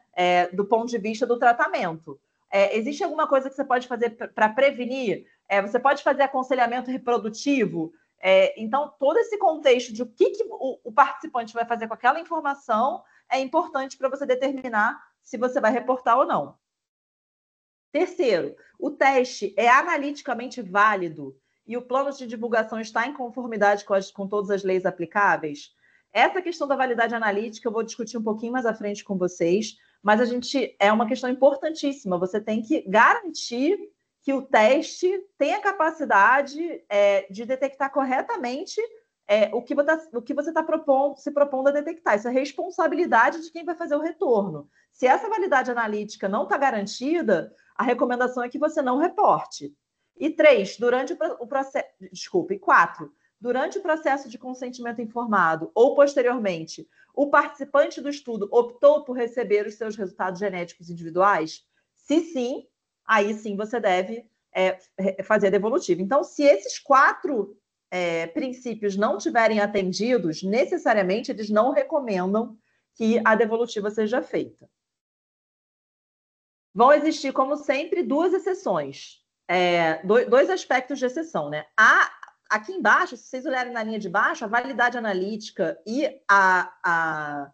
Do ponto de vista do tratamento. Existe alguma coisa que você pode fazer para prevenir? Você pode fazer aconselhamento reprodutivo? Então, todo esse contexto de o que o participante vai fazer com aquela informação é importante para você determinar se você vai reportar ou não. Terceiro, o teste é analiticamente válido e o plano de divulgação está em conformidade com todas as leis aplicáveis? Essa questão da validade analítica eu vou discutir um pouquinho mais à frente com vocês, mas é uma questão importantíssima. Você tem que garantir que o teste tenha a capacidade de detectar corretamente o que você está se propondo a detectar. Isso é responsabilidade de quem vai fazer o retorno. Se essa validade analítica não está garantida, a recomendação é que você não reporte. E 3, quatro, durante o processo de consentimento informado ou posteriormente, o participante do estudo optou por receber os seus resultados genéticos individuais? Se sim, aí sim você deve fazer a devolutiva. Então, se esses 4 princípios não tiverem atendidos, necessariamente eles não recomendam que a devolutiva seja feita. Vão existir, como sempre, 2 exceções. 2 aspectos de exceção, né? Aqui embaixo, se vocês olharem na linha de baixo, a validade analítica e a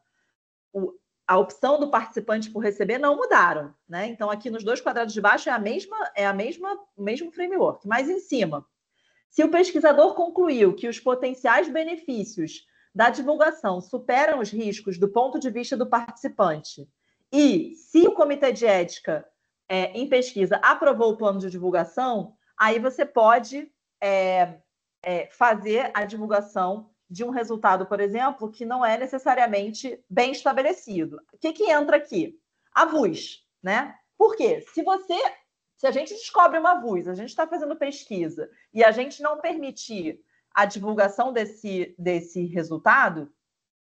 opção do participante por receber não mudaram, né? Então, aqui nos 2 quadrados de baixo o mesmo framework. Mas em cima, se o pesquisador concluiu que os potenciais benefícios da divulgação superam os riscos do ponto de vista do participante, e se o comitê de ética em pesquisa aprovou o plano de divulgação, aí você pode fazer a divulgação de um resultado, por exemplo, que não é necessariamente bem estabelecido. O que entra aqui? A VUS, né? Por quê? Se a gente descobre uma VUS, a gente está fazendo pesquisa e a gente não permitir a divulgação desse resultado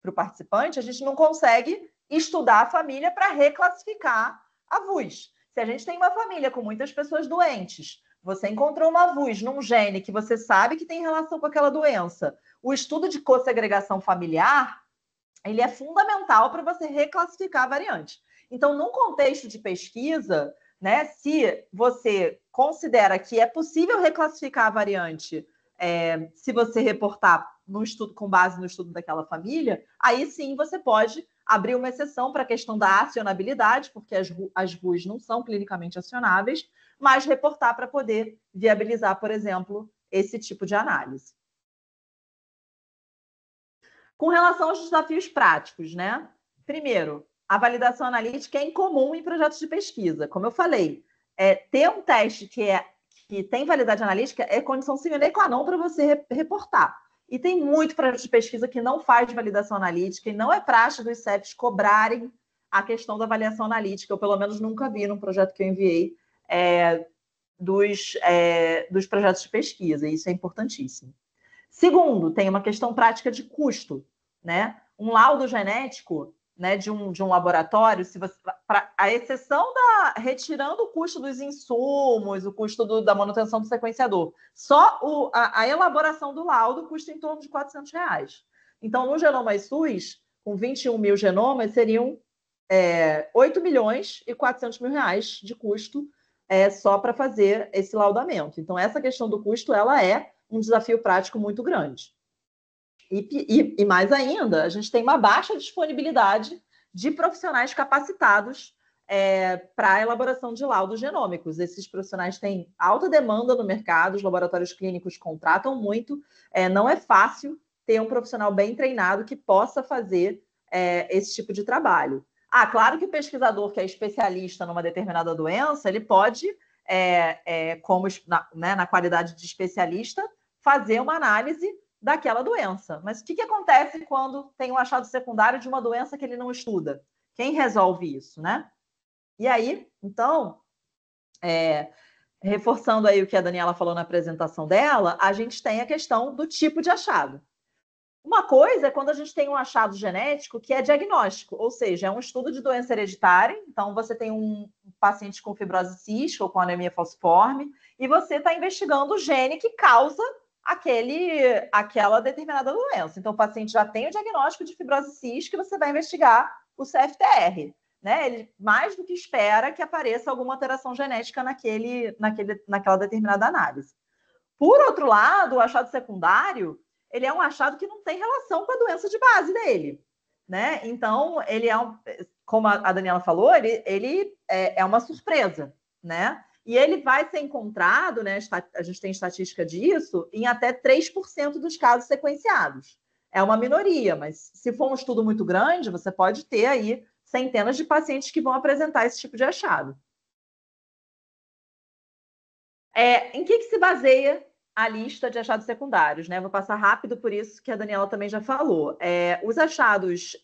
para o participante, a gente não consegue estudar a família para reclassificar a VUS. Se a gente tem uma família com muitas pessoas doentes, você encontrou uma VUS num gene que você sabe que tem relação com aquela doença, o estudo de co-segregação familiar, ele é fundamental para você reclassificar a variante. Então, num contexto de pesquisa, né, se você considera que é possível reclassificar a variante se você reportar no estudo com base no estudo daquela família, aí sim você pode abrir uma exceção para a questão da acionabilidade, porque as VUS não são clinicamente acionáveis, mas reportar para poder viabilizar, por exemplo, esse tipo de análise. Com relação aos desafios práticos, né? Primeiro, a validação analítica é incomum em projetos de pesquisa. Como eu falei, ter um teste que tem validade analítica é condição sine qua non para você reportar. E tem muito projeto de pesquisa que não faz validação analítica e não é praxe dos CEPs cobrarem a questão da avaliação analítica. Eu, pelo menos, nunca vi num projeto que eu enviei dos projetos de pesquisa, e isso é importantíssimo. Segundo, tem uma questão prática de custo, né? Um laudo genético, né, de um laboratório, a exceção retirando o custo dos insumos, o custo da manutenção do sequenciador, só a elaboração do laudo custa em torno de R$400. Então, no Genomas SUS, com 21 mil genomas, seriam 8 milhões e 400 mil reais de custo só para fazer esse laudamento. Então, essa questão do custo, ela é um desafio prático muito grande. E mais ainda, a gente tem uma baixa disponibilidade de profissionais capacitados para a elaboração de laudos genômicos. Esses profissionais têm alta demanda no mercado, os laboratórios clínicos contratam muito, não é fácil ter um profissional bem treinado que possa fazer esse tipo de trabalho. Claro que o pesquisador que é especialista numa determinada doença, ele pode, na qualidade de especialista, fazer uma análise daquela doença. Mas o que acontece quando tem um achado secundário de uma doença que ele não estuda? Quem resolve isso, né? E aí, então, reforçando aí o que a Daniela falou na apresentação dela, a gente tem a questão do tipo de achado. Uma coisa é quando a gente tem um achado genético que é diagnóstico, ou seja, é um estudo de doença hereditária. Então, você tem um paciente com fibrose cística ou com anemia falciforme, e você está investigando o gene que causa aquela determinada doença. Então, o paciente já tem o diagnóstico de fibrose cística e você vai investigar o CFTR. Né? Ele mais do que espera que apareça alguma alteração genética naquela determinada análise. Por outro lado, o achado secundário, ele é um achado que não tem relação com a doença de base dele. Né? Então, ele é, como a Daniela falou, ele é uma surpresa. Né? E ele vai ser encontrado, né, a gente tem estatística disso, em até 3% dos casos sequenciados. É uma minoria, mas se for um estudo muito grande, você pode ter aí centenas de pacientes que vão apresentar esse tipo de achado. Em que se baseia a lista de achados secundários? Né? Vou passar rápido por isso que a Daniela também já falou. Os achados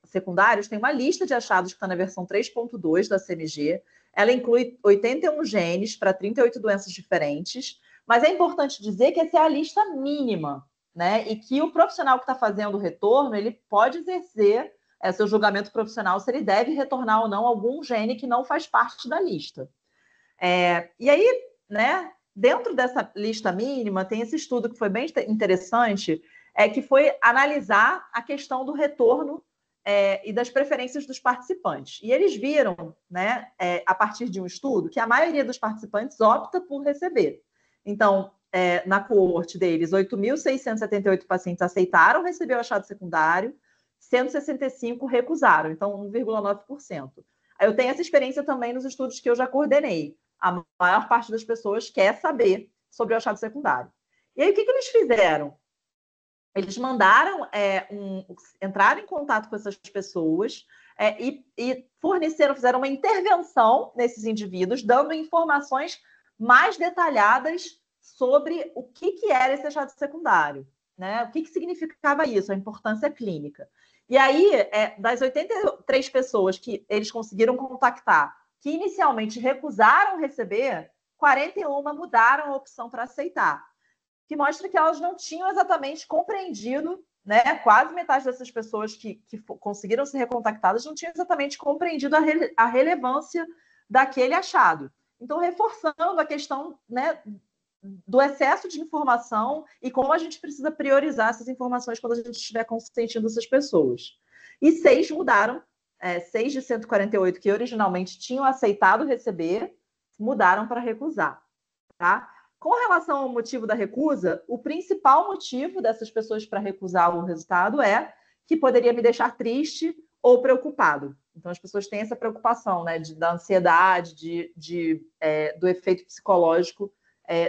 secundários têm uma lista de achados que está na versão 3.2 da CMG. Ela inclui 81 genes para 38 doenças diferentes, mas é importante dizer que essa é a lista mínima, né? E que o profissional que está fazendo o retorno, ele pode exercer seu julgamento profissional se ele deve retornar ou não algum gene que não faz parte da lista. E aí, né, dentro dessa lista mínima, tem esse estudo que foi bem interessante, que foi analisar a questão do retorno e das preferências dos participantes. E eles viram, né, a partir de um estudo, que a maioria dos participantes opta por receber. Então, na coorte deles, 8.678 pacientes aceitaram receber o achado secundário, 165 recusaram, então 1,9%. Eu tenho essa experiência também nos estudos que eu já coordenei. A maior parte das pessoas quer saber sobre o achado secundário. E aí, o que eles fizeram? Eles mandaram entrar em contato com essas pessoas e fizeram uma intervenção nesses indivíduos, dando informações mais detalhadas sobre o que era esse achado secundário, né? O que significava isso, a importância clínica. E aí, das 83 pessoas que eles conseguiram contactar, que inicialmente recusaram receber, 41 mudaram a opção para aceitar, que mostra que elas não tinham exatamente compreendido, né? Quase metade dessas pessoas que conseguiram ser recontactadas não tinham exatamente compreendido a relevância daquele achado. Então, reforçando a questão, né, do excesso de informação e como a gente precisa priorizar essas informações quando a gente estiver conscientizando essas pessoas. E 6 mudaram, 6 de 148 que originalmente tinham aceitado receber, mudaram para recusar, tá? Com relação ao motivo da recusa, o principal motivo dessas pessoas para recusar o resultado é que poderia me deixar triste ou preocupado. Então, as pessoas têm essa preocupação, né, da ansiedade, do efeito psicológico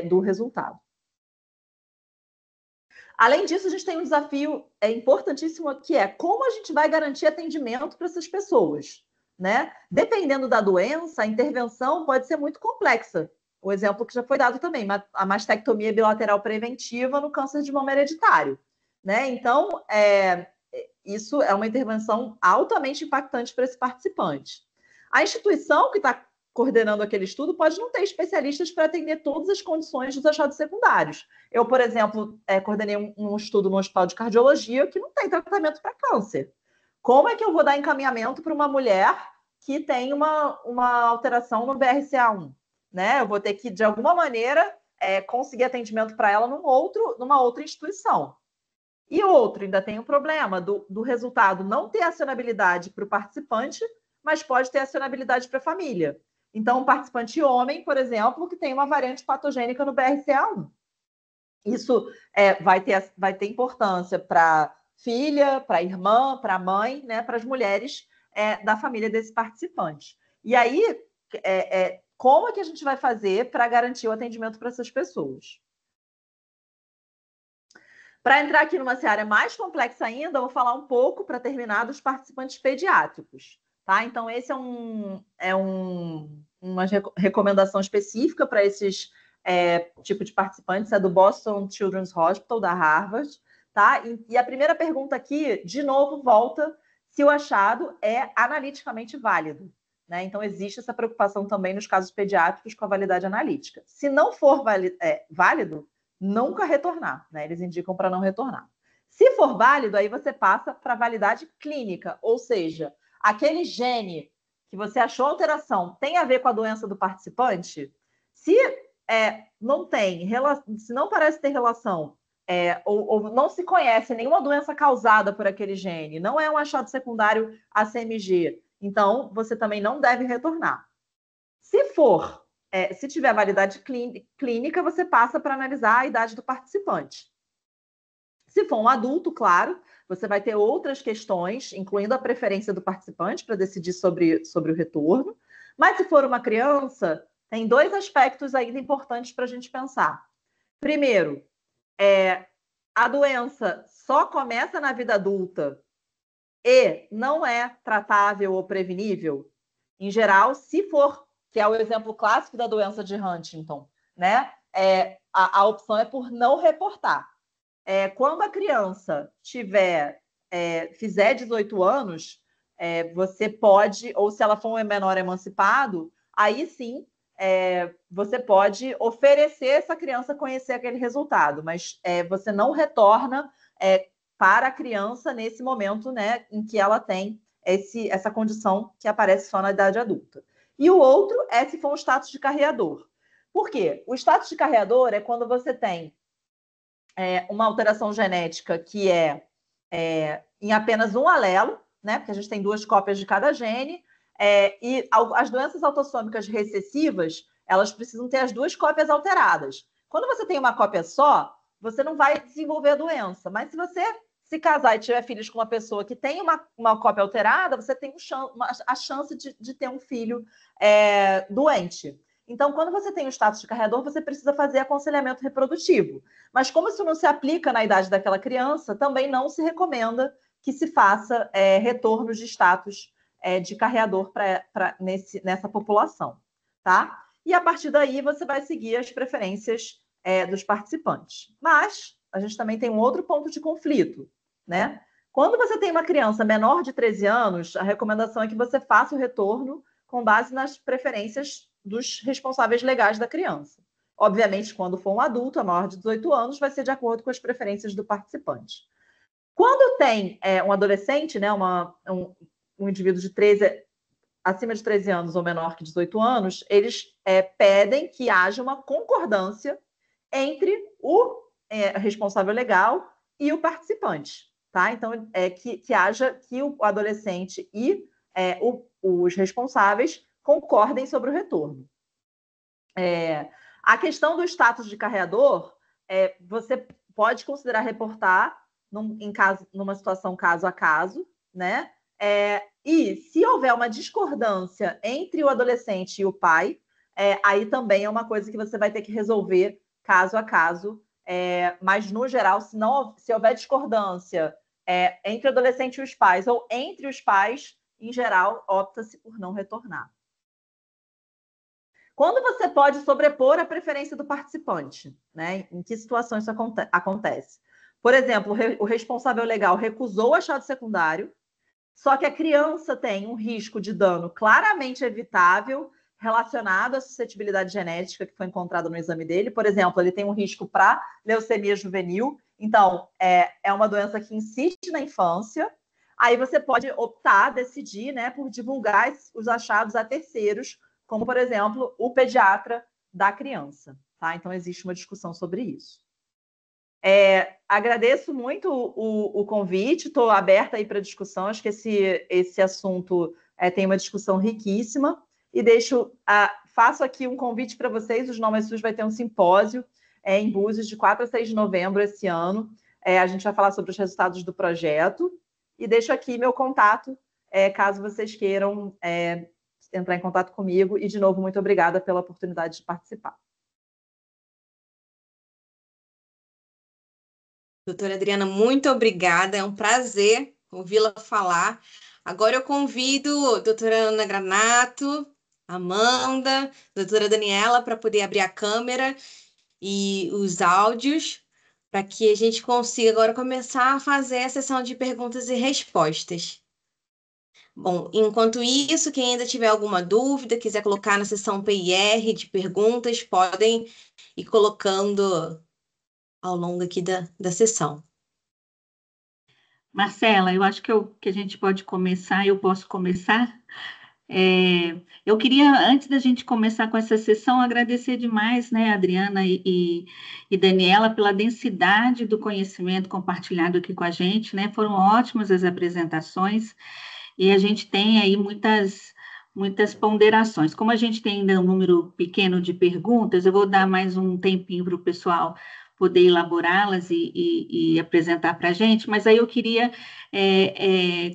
do resultado. Além disso, a gente tem um desafio importantíssimo, que é como a gente vai garantir atendimento para essas pessoas, né? Dependendo da doença, a intervenção pode ser muito complexa. O exemplo que já foi dado também, a mastectomia bilateral preventiva no câncer de mama hereditário, né? Então, isso é uma intervenção altamente impactante para esse participante. A instituição que está coordenando aquele estudo pode não ter especialistas para atender todas as condições dos achados secundários. Eu, por exemplo, coordenei um estudo no hospital de cardiologia que não tem tratamento para câncer. Como é que eu vou dar encaminhamento para uma mulher que tem uma alteração no BRCA1? Né? Eu vou ter que, de alguma maneira, conseguir atendimento para ela numa outra instituição. E outro, ainda tem um problema do resultado não ter acionabilidade para o participante, mas pode ter acionabilidade para a família. Então, um participante homem, por exemplo, que tem uma variante patogênica no BRCA1. Isso vai ter importância para filha, para irmã, para mãe, né, para as mulheres da família desse participante. E aí, como é que a gente vai fazer para garantir o atendimento para essas pessoas? Para entrar aqui numa seara mais complexa ainda, eu vou falar um pouco, para terminar, dos participantes pediátricos. Tá? Então, esse é uma recomendação específica para esses tipo de participantes, é do Boston Children's Hospital, da Harvard. Tá? E a primeira pergunta aqui, de novo, volta se o achado é analiticamente válido. Né? Então, existe essa preocupação também nos casos pediátricos com a validade analítica. Se não for válido, nunca retornar. Né? Eles indicam para não retornar. Se for válido, aí você passa para a validade clínica, ou seja, aquele gene que você achou alteração tem a ver com a doença do participante? Se não tem, se não parece ter relação, ou não se conhece nenhuma doença causada por aquele gene, não é um achado secundário ACMG, então você também não deve retornar. Se tiver validade clínica, você passa para analisar a idade do participante. Se for um adulto, claro, você vai ter outras questões, incluindo a preferência do participante para decidir sobre o retorno. Mas se for uma criança, tem 2 aspectos ainda importantes para a gente pensar. Primeiro, a doença só começa na vida adulta e não é tratável ou prevenível. Em geral, se for, que é o exemplo clássico da doença de Huntington, né? A opção é por não reportar. Quando a criança fizer 18 anos, você pode, ou se ela for um menor emancipado, aí sim você pode oferecer essa criança conhecer aquele resultado, mas você não retorna para a criança nesse momento, né, em que ela tem essa condição que aparece só na idade adulta. E o outro é se for um status de carreador. Por quê? O status de carreador é quando você tem uma alteração genética que em apenas um alelo, né? Porque a gente tem 2 cópias de cada gene, e as doenças autossômicas recessivas, elas precisam ter as 2 cópias alteradas. Quando você tem uma cópia só, você não vai desenvolver a doença, mas se você se casar e tiver filhos com uma pessoa que tem uma cópia alterada, você tem a chance de ter um filho doente. Então, quando você tem o status de carreador, você precisa fazer aconselhamento reprodutivo. Mas como isso não se aplica na idade daquela criança, também não se recomenda que se faça retornos de status de carreador nessa população, tá? E a partir daí você vai seguir as preferências dos participantes. Mas a gente também tem um outro ponto de conflito, né? Quando você tem uma criança menor de 13 anos, a recomendação é que você faça o retorno com base nas preferências dos responsáveis legais da criança. Obviamente, quando for um adulto, a maior de 18 anos, vai ser de acordo com as preferências do participante. Quando tem um adolescente, né, um indivíduo acima de 13 anos ou menor que 18 anos, eles pedem que haja uma concordância entre o responsável legal e o participante, tá? Então, que o adolescente e os responsáveis concordem sobre o retorno. A questão do status de carreador, você pode considerar reportar numa situação caso a caso, né? E se houver uma discordância entre o adolescente e o pai, aí também é uma coisa que você vai ter que resolver caso a caso. Mas, no geral, se houver discordância entre o adolescente e os pais, ou entre os pais, em geral, opta-se por não retornar. Quando você pode sobrepor a preferência do participante, né? Em que situações isso acontece? Por exemplo, o responsável legal recusou o achado secundário, só que a criança tem um risco de dano claramente evitável relacionado à suscetibilidade genética que foi encontrada no exame dele. Por exemplo, ele tem um risco para leucemia juvenil, então é uma doença que insiste na infância. Aí você pode optar, decidir, né, por divulgar os achados a terceiros, como, por exemplo, o pediatra da criança. Tá? Então, existe uma discussão sobre isso. Agradeço muito o convite, estou aberta aí para discussão, acho que esse assunto tem uma discussão riquíssima, e faço aqui um convite para vocês, o Genoma SUS vai ter um simpósio em Búzios de 4 a 6 de novembro esse ano, a gente vai falar sobre os resultados do projeto, e deixo aqui meu contato, caso vocês queiram entrar em contato comigo, e de novo, muito obrigada pela oportunidade de participar. Doutora Adriana, muito obrigada, é um prazer ouvi-la falar. Agora eu convido a doutora Ana Granato, Amanda, doutora Daniela para poder abrir a câmera e os áudios, para que a gente consiga agora começar a fazer a sessão de perguntas e respostas. Bom, enquanto isso, quem ainda tiver alguma dúvida, quiser colocar na seção PIR de perguntas, podem ir colocando ao longo aqui da sessão. Marcela, eu acho que a gente pode começar, eu posso começar. Eu queria, antes da gente começar com essa sessão, agradecer demais, né, Adriana e Daniela, pela densidade do conhecimento compartilhado aqui com a gente, né? Foram ótimas as apresentações e a gente tem aí muitas ponderações. Como a gente tem ainda um número pequeno de perguntas, eu vou dar mais um tempinho para o pessoal poder elaborá-las e apresentar para a gente, mas aí eu queria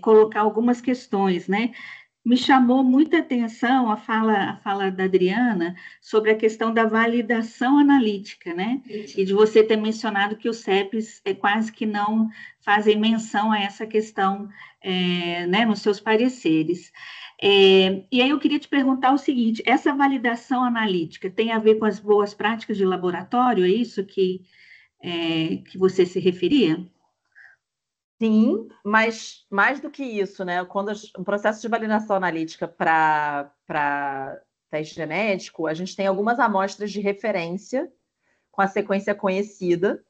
colocar algumas questões, né? Me chamou muita atenção a fala da Adriana sobre a questão da validação analítica, né? E de você ter mencionado que os CEPs quase que não fazem menção a essa questão, né, nos seus pareceres. E aí eu queria te perguntar o seguinte: essa validação analítica tem a ver com as boas práticas de laboratório? É isso que você se referia? Sim, mas mais do que isso, né? Quando o processo de validação analítica para teste genético, a gente tem algumas amostras de referência com a sequência conhecida.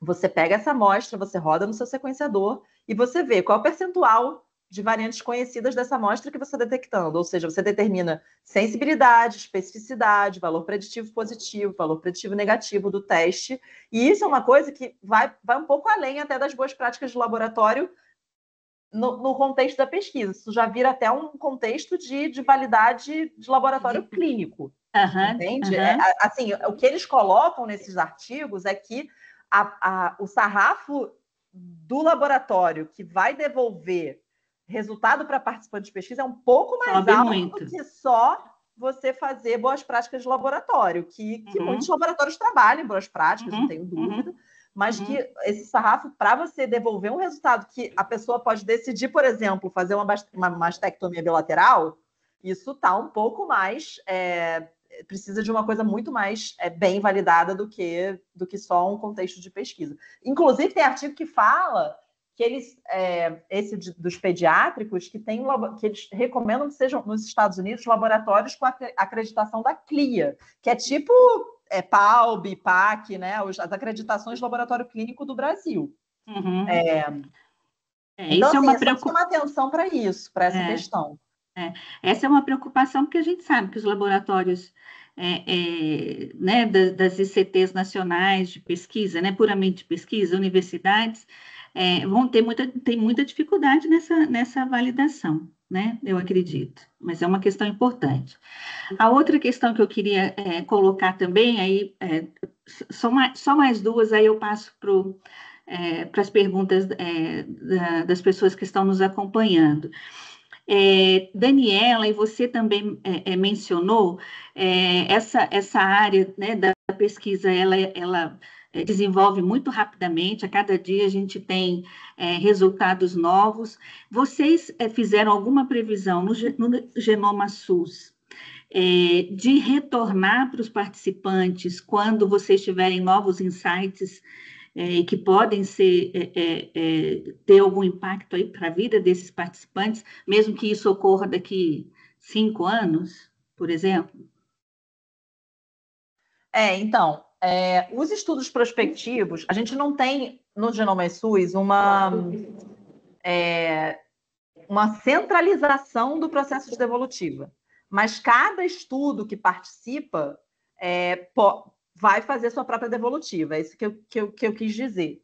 Você pega essa amostra, você roda no seu sequenciador e você vê qual é o percentual de variantes conhecidas dessa amostra que você está detectando. Ou seja, você determina sensibilidade, especificidade, valor preditivo positivo, valor preditivo negativo do teste. E isso é uma coisa que vai um pouco além até das boas práticas de laboratório no contexto da pesquisa. Isso já vira até um contexto de validade de laboratório clínico. Entende? Assim, o que eles colocam nesses artigos é que o sarrafo do laboratório que vai devolver resultado para participante de pesquisa é um pouco mais alto do que só você fazer boas práticas de laboratório, que muitos laboratórios trabalham em boas práticas, não tenho dúvida, mas que esse sarrafo, para você devolver um resultado que a pessoa pode decidir, por exemplo, fazer uma mastectomia bilateral, isso está um pouco mais... precisa de uma coisa muito mais bem validada do que só um contexto de pesquisa. Inclusive, tem artigo que fala que eles, dos pediátricos, que eles recomendam que sejam, nos Estados Unidos, laboratórios com acreditação da CLIA, que é tipo PALB, PAC, né, as acreditações de laboratório clínico do Brasil. Então, assim, é só chamar atenção para isso, para essa questão. Essa é uma preocupação, porque a gente sabe que os laboratórios né, das ICTs nacionais de pesquisa, né, puramente de pesquisa, universidades, vão ter muita dificuldade nessa validação, né, eu acredito, mas é uma questão importante. A outra questão que eu queria colocar também, aí, só mais duas, aí eu passo para as perguntas das pessoas que estão nos acompanhando. Daniela, e você também mencionou essa área, né, da pesquisa, ela desenvolve muito rapidamente, a cada dia a gente tem resultados novos. Vocês fizeram alguma previsão no Genoma SUS de retornar para os participantes quando vocês tiverem novos insights que podem ter algum impacto aí para a vida desses participantes, mesmo que isso ocorra daqui 5 anos, por exemplo? Então, os estudos prospectivos, a gente não tem no Genoma SUS uma centralização do processo de devolutiva, mas cada estudo que participa vai fazer sua própria devolutiva, é isso que eu quis dizer.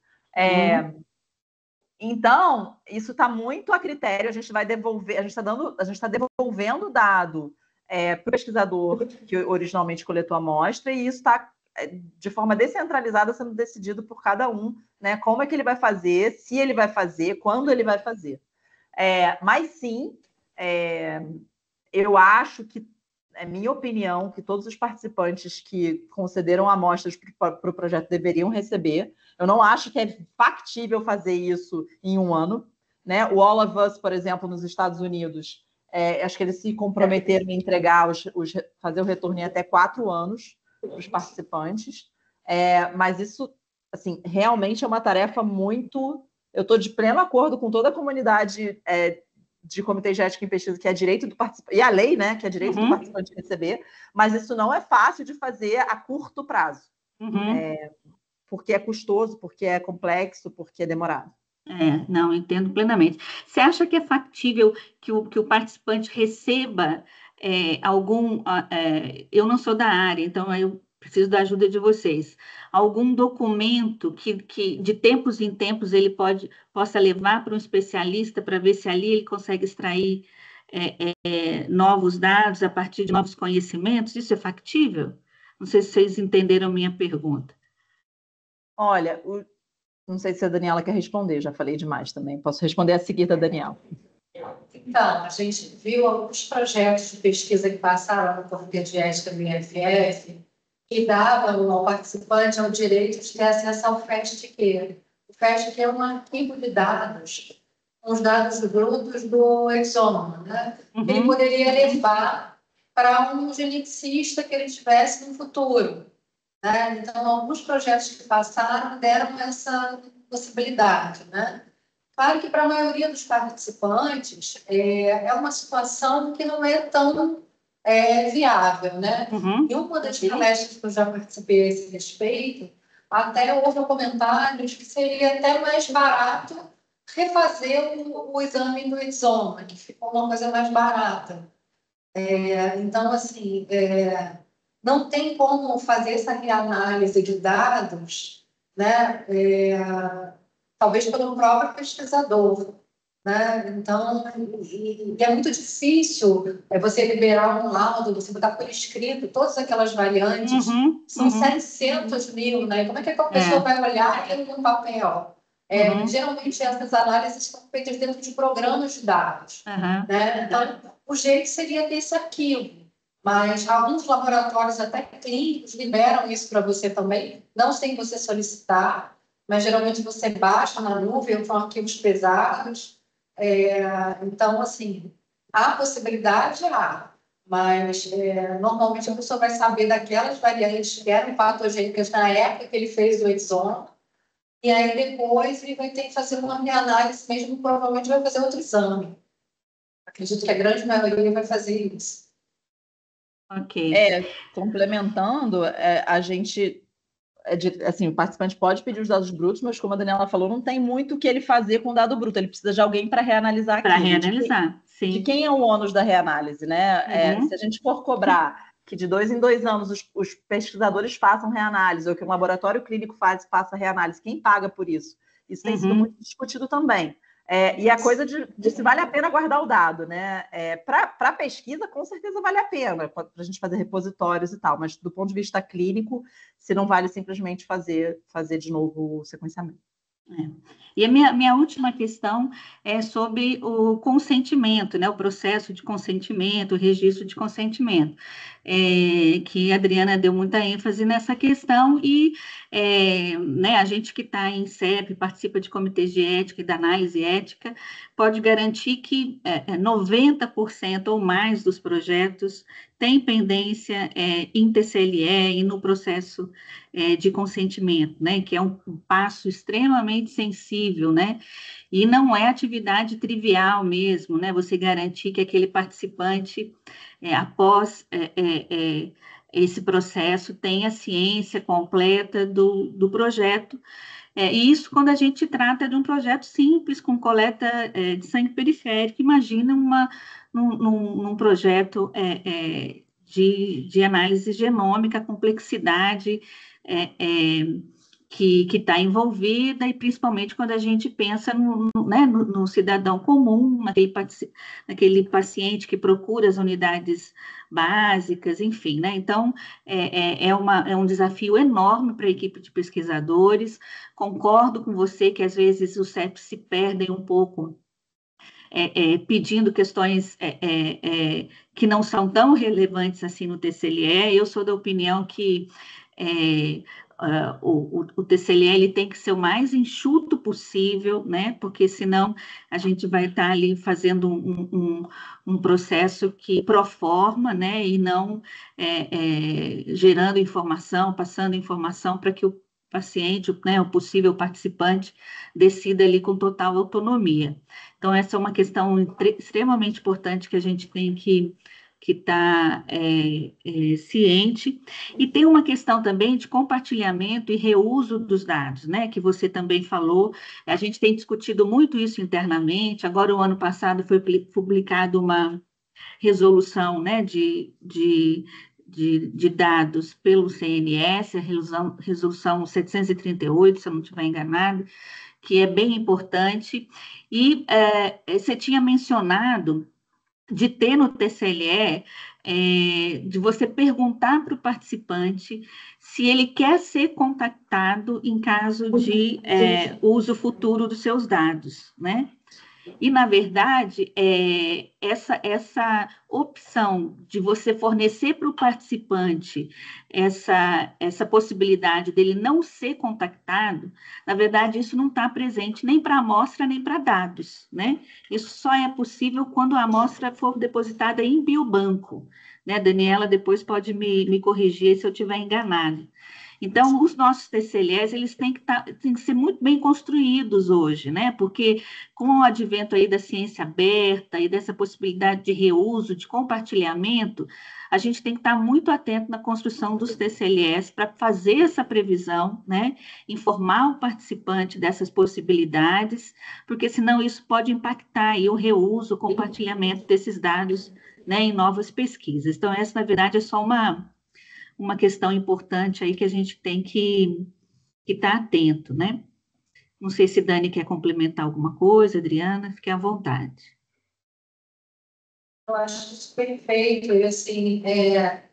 Então, isso está muito a critério, a gente vai devolver, a gente está devolvendo dado para o pesquisador que originalmente coletou a amostra, e isso está de forma descentralizada sendo decidido por cada um, né? Como é que ele vai fazer, se ele vai fazer, quando ele vai fazer. Mas sim, eu acho que, é minha opinião, que todos os participantes que concederam amostras para o projeto deveriam receber. Eu não acho que é factível fazer isso em 1 ano. Né? O All of Us, por exemplo, nos Estados Unidos, acho que eles se comprometeram em entregar, fazer o retorno em até 4 anos para os participantes. Mas isso, assim, realmente é uma tarefa muito... Eu estou de pleno acordo com toda a comunidade de comitê de ética em pesquisa, que é direito do participante, e a lei, né, que é direito do participante receber, mas isso não é fácil de fazer a curto prazo, porque é custoso, porque é complexo, porque é demorado. Não, entendo plenamente. Você acha que é factível que o participante receba eu não sou da área, então eu preciso da ajuda de vocês, algum documento que de tempos em tempos ele possa levar para um especialista para ver se ali ele consegue extrair novos dados a partir de novos conhecimentos? Isso é factível? Não sei se vocês entenderam minha pergunta. Olha, não sei se a Daniela quer responder, já falei demais também. Posso responder a seguir da Daniela. Então, a gente viu alguns projetos de pesquisa que passaram no Comitê de Ética do IFF que davam ao participante o direito de ter acesso ao FAST-Q. O FAST-Q é um arquivo de dados, com os dados brutos do exoma, né? Ele poderia levar para um geneticista que ele tivesse no futuro, né? Então, alguns projetos que passaram deram essa possibilidade, né? Claro que para a maioria dos participantes é uma situação que não é tão viável, né? Em uma das palestras que eu já participei a esse respeito, até houve comentários que seria até mais barato refazer o exame do exoma, que ficou uma coisa mais barata. Então, assim, não tem como fazer essa reanálise de dados, né? Talvez pelo próprio pesquisador, né? Então, é muito difícil você liberar um laudo, você botar por escrito todas aquelas variantes, são 700 mil, né? Como é que a pessoa vai olhar aquilo no papel? Geralmente, essas análises são feitas dentro de programas de dados, né? Então, o jeito seria ter esse arquivo, mas alguns laboratórios, até clínicos, liberam isso para você também, não sem você solicitar, mas geralmente você baixa na nuvem, são arquivos pesados. Então, assim, há possibilidade, mas normalmente a pessoa vai saber daquelas variantes que eram patogênicas na época que ele fez o exoma, e aí depois ele vai ter que fazer uma reanálise mesmo, provavelmente vai fazer outro exame. Acredito que a grande maioria vai fazer isso. Ok. Complementando, a gente... assim, o participante pode pedir os dados brutos, mas como a Daniela falou, não tem muito o que ele fazer com o dado bruto, ele precisa de alguém para reanalisar aquilo. Para reanalisar, sim. De quem é o ônus da reanálise, né? Se a gente for cobrar que de 2 em 2 anos os pesquisadores façam reanálise, ou que um laboratório clínico faça reanálise, quem paga por isso? Isso tem sido muito discutido também. E a coisa de se vale a pena guardar o dado, né? Para pesquisa, com certeza vale a pena, para a gente fazer repositórios e tal, mas do ponto de vista clínico, se não vale simplesmente fazer de novo o sequenciamento. E a minha última questão é sobre o consentimento, né? O processo de consentimento, o registro de consentimento, que a Adriana deu muita ênfase nessa questão e né, a gente que está em CEP, participa de comitês de ética e da análise ética, pode garantir que 90% ou mais dos projetos têm pendência em TCLE e no processo de consentimento, né, que é um passo extremamente sensível, né, e não é atividade trivial mesmo, né, você garantir que aquele participante, após esse processo, tenha ciência completa do projeto, e isso quando a gente trata de um projeto simples, com coleta de sangue periférico. Imagina num projeto de análise genômica, a complexidade que está envolvida, e principalmente quando a gente pensa no cidadão comum, naquele paciente que procura as unidades básicas, enfim, né? Então, é um desafio enorme para a equipe de pesquisadores. Concordo com você que, às vezes, os CEPs se perdem um pouco pedindo questões que não são tão relevantes assim no TCLE. Eu sou da opinião que o TCLE ele tem que ser o mais enxuto possível, né? Porque senão a gente vai estar ali fazendo um processo que proforma, né? E não gerando informação, passando informação para que o paciente, né, o possível participante, decida ali com total autonomia. Então, essa é uma questão extremamente importante que a gente tem que que está ciente. E tem uma questão também de compartilhamento e reuso dos dados, né, que você também falou. A gente tem discutido muito isso internamente. Agora, o ano passado, foi publicada uma resolução, né, de dados pelo CNS, a resolução 738, se eu não estiver enganado, que é bem importante. E você tinha mencionado de ter no TCLE, de você perguntar para o participante se ele quer ser contactado em caso de uso futuro dos seus dados, né? E, na verdade, essa opção de você fornecer para o participante essa possibilidade dele não ser contactado, na verdade, isso não está presente nem para amostra, nem para dados, né? Isso só é possível quando a amostra for depositada em biobanco, né? Daniela depois pode me corrigir se eu estiver enganada. Então, os nossos TCLEs, eles têm que ser muito bem construídos hoje, né? Porque com o advento aí da ciência aberta e dessa possibilidade de reuso, de compartilhamento, a gente tem que estar muito atento na construção dos TCLEs para fazer essa previsão, né? Informar o participante dessas possibilidades, porque senão isso pode impactar aí o reuso, o compartilhamento desses dados, né, em novas pesquisas. Então, essa, na verdade, é só uma questão importante aí que a gente tem que estar atento, né? Não sei se Dani quer complementar alguma coisa, Adriana, fique à vontade. Eu acho isso perfeito, e assim,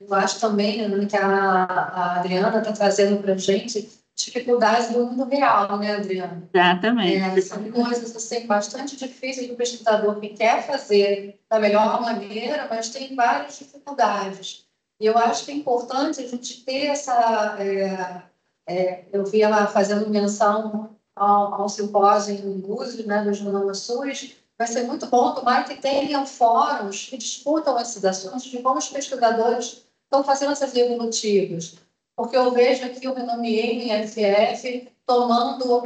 eu acho também, né, que a Adriana está trazendo para a gente dificuldades do mundo real, né, Adriana? Exatamente. São coisas assim, bastante difíceis do pesquisador que quer fazer da melhor maneira, mas tem várias dificuldades. E eu acho que é importante a gente ter essa... eu vi ela fazendo menção ao simpósio em Búzios, né, do Genoma SUS. Vai ser muito bom tomar que tenham fóruns que discutam esses assuntos de como os pesquisadores estão fazendo essas evolutivas. Porque eu vejo aqui o Renomeei em FF tomando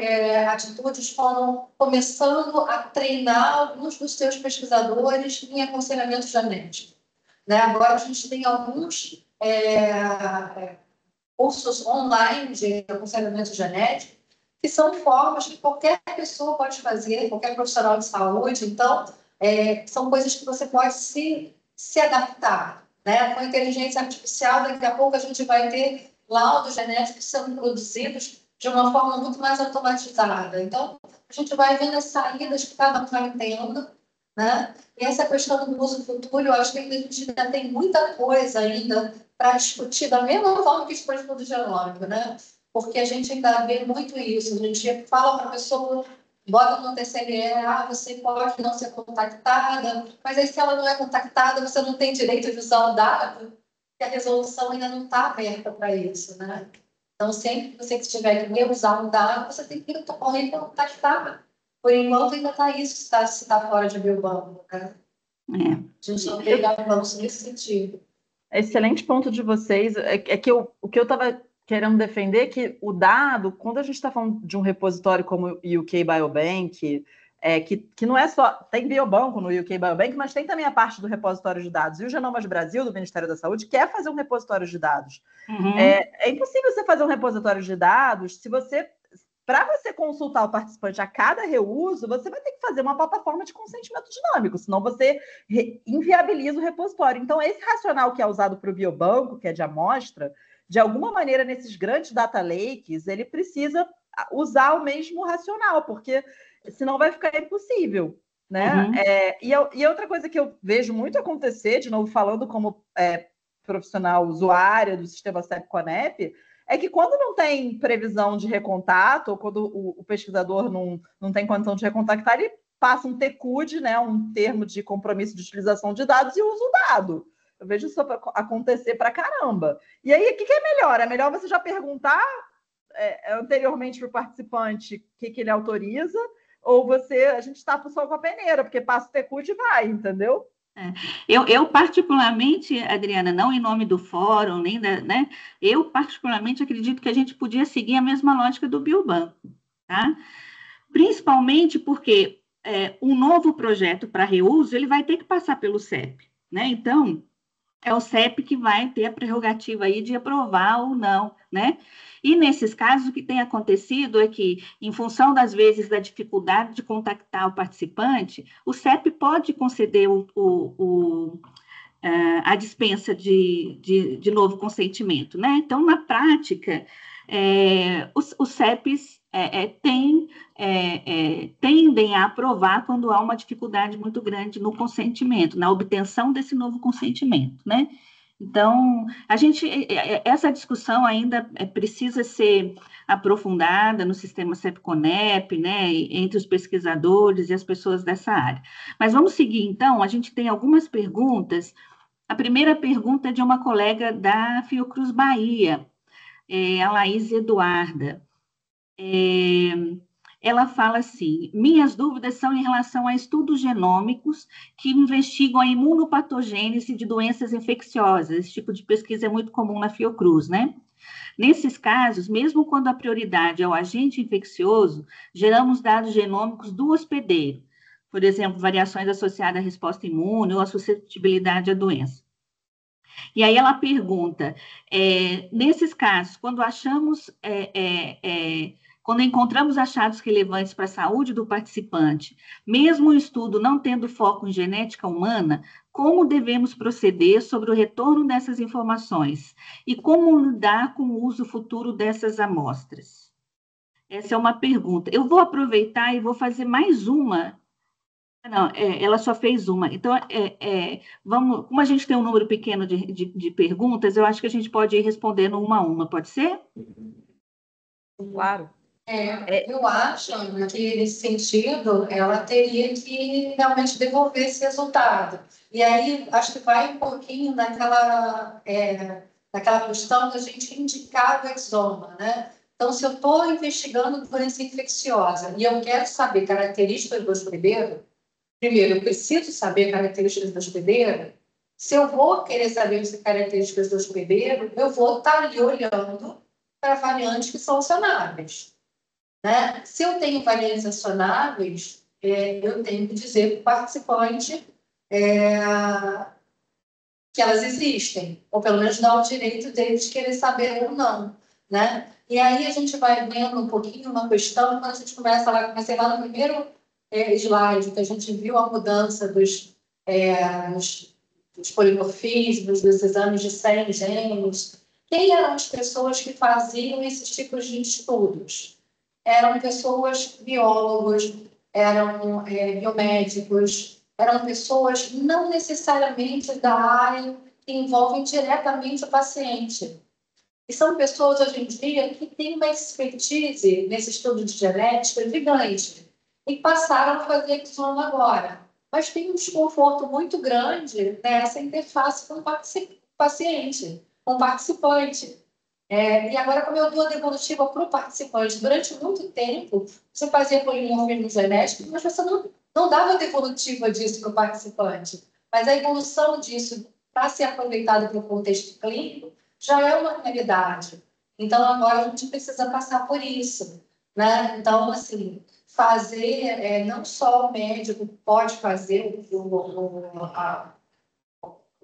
atitudes como começando a treinar alguns dos seus pesquisadores em aconselhamento genético. Né? Agora a gente tem alguns cursos online de aconselhamento genético, que são formas que qualquer pessoa pode fazer, qualquer profissional de saúde. Então, são coisas que você pode se adaptar. Né? Com a inteligência artificial, daqui a pouco a gente vai ter laudos genéticos sendo produzidos de uma forma muito mais automatizada. Então, a gente vai vendo as saídas que cada um vai tendo, né? E essa questão do uso futuro, eu acho que a gente ainda tem muita coisa ainda para discutir, da mesma forma que isso foi estudo genômico, né? Porque a gente ainda vê muito isso. A gente fala para a pessoa, bota no TCLE, você pode não ser contactada, mas aí se ela não é contactada, você não tem direito de usar o dado, e a resolução ainda não está aberta para isso, né? Então, sempre que você tiver que usar um dado, você tem que correr e contactar. Por enquanto, ainda está isso, se está fora de biobanco, né? A gente não tem avanço nesse sentido. Excelente ponto de vocês. O que eu estava querendo defender é que o dado, quando a gente está falando de um repositório como o UK Biobank, que não é só... Tem biobanco no UK Biobank, mas tem também a parte do repositório de dados. E o Genomas Brasil, do Ministério da Saúde, quer fazer um repositório de dados. Uhum. É impossível você fazer um repositório de dados se você... Para você consultar o participante a cada reuso, você vai ter que fazer uma plataforma de consentimento dinâmico, senão você inviabiliza o repositório. Então, esse racional que é usado para o biobanco, que é de amostra, de alguma maneira, nesses grandes data lakes, ele precisa usar o mesmo racional, porque senão vai ficar impossível, né? Uhum. E outra coisa que eu vejo muito acontecer, de novo falando como profissional usuária do sistema CEP-CONEP, é que quando não tem previsão de recontato, ou quando o pesquisador não tem condição de recontactar, ele passa um TCUD, né, um termo de compromisso de utilização de dados, e usa o dado. Eu vejo isso acontecer pra caramba. E aí, o que é melhor? É melhor você já perguntar anteriormente para o participante o que ele autoriza, ou a gente tapa o sol com a peneira, porque passa o TCUD e vai, entendeu? Eu particularmente, Adriana, não em nome do fórum, nem né? Eu particularmente acredito que a gente podia seguir a mesma lógica do biobanco, tá? Principalmente porque um novo projeto para reuso, ele vai ter que passar pelo CEP, né? Então, é o CEP que vai ter a prerrogativa aí de aprovar ou não, né? E nesses casos, o que tem acontecido é que, em função das vezes da dificuldade de contactar o participante, o CEP pode conceder a dispensa de novo consentimento, né? Então, na prática, os CEPs tendem a aprovar quando há uma dificuldade muito grande no consentimento, na obtenção desse novo consentimento, né? Então, essa discussão ainda precisa ser aprofundada no sistema CEP-CONEP, né, entre os pesquisadores e as pessoas dessa área. Mas vamos seguir, então, a gente tem algumas perguntas. A primeira pergunta é de uma colega da Fiocruz Bahia, a Laís Eduarda. Ela fala assim: minhas dúvidas são em relação a estudos genômicos que investigam a imunopatogênese de doenças infecciosas. Esse tipo de pesquisa é muito comum na Fiocruz, né? Nesses casos, mesmo quando a prioridade é o agente infeccioso, geramos dados genômicos do hospedeiro, por exemplo, variações associadas à resposta imune ou à suscetibilidade à doença. E aí ela pergunta, nesses casos, quando quando encontramos achados relevantes para a saúde do participante, mesmo o estudo não tendo foco em genética humana, como devemos proceder sobre o retorno dessas informações? E como lidar com o uso futuro dessas amostras? Essa é uma pergunta. Eu vou aproveitar e vou fazer mais uma. Não, ela só fez uma. Então, vamos, como a gente tem um número pequeno de perguntas, eu acho que a gente pode ir respondendo uma a uma, pode ser? Claro. Eu acho, Ana, que nesse sentido, ela teria que realmente devolver esse resultado. E aí, acho que vai um pouquinho naquela questão da gente indicar o exoma, né? Então, se eu estou investigando doença infecciosa e eu quero saber características do hospedeiro, primeiro, eu preciso saber características do hospedeiro. Se eu vou querer saber as características do hospedeiro, eu vou estar ali olhando para variantes que são acionáveis, né? Se eu tenho variantes acionáveis, eu tenho que dizer para o participante que elas existem, ou pelo menos dar o direito deles querer saber ou não, né? E aí a gente vai vendo um pouquinho uma questão, quando a gente comecei lá no primeiro slide, que a gente viu a mudança dos polimorfismos, dos exames de 100 genes. Quem eram as pessoas que faziam esses tipos de estudos? Eram pessoas biólogos, eram biomédicos, eram pessoas não necessariamente da área que envolvem diretamente o paciente. E são pessoas, hoje em dia, que têm uma expertise nesse estudo de genética gigante e passaram a fazer exoma agora. Mas tem um desconforto muito grande nessa interface com o paciente, com o participante. E agora, como eu dou a devolutiva para o participante, durante muito tempo, você fazia polimorfismo genético, mas você não dava devolutiva disso para o participante. Mas a evolução disso, para ser aproveitado para o contexto clínico, já é uma realidade. Então, agora a gente precisa passar por isso, né? Então, assim, fazer, não só o médico pode fazer o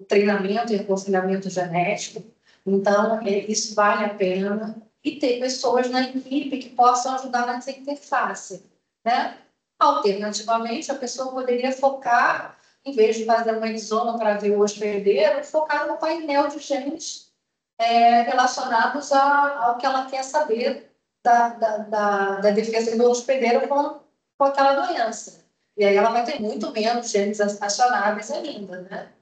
treinamento e aconselhamento genético, então, isso vale a pena. E ter pessoas na equipe que possam ajudar nessa interface, né? Alternativamente, a pessoa poderia focar, em vez de fazer uma exoma para ver o hospedeiro, focar no painel de genes relacionados ao que ela quer saber da defesa do hospedeiro com aquela doença. E aí ela vai ter muito menos genes acionáveis ainda, né?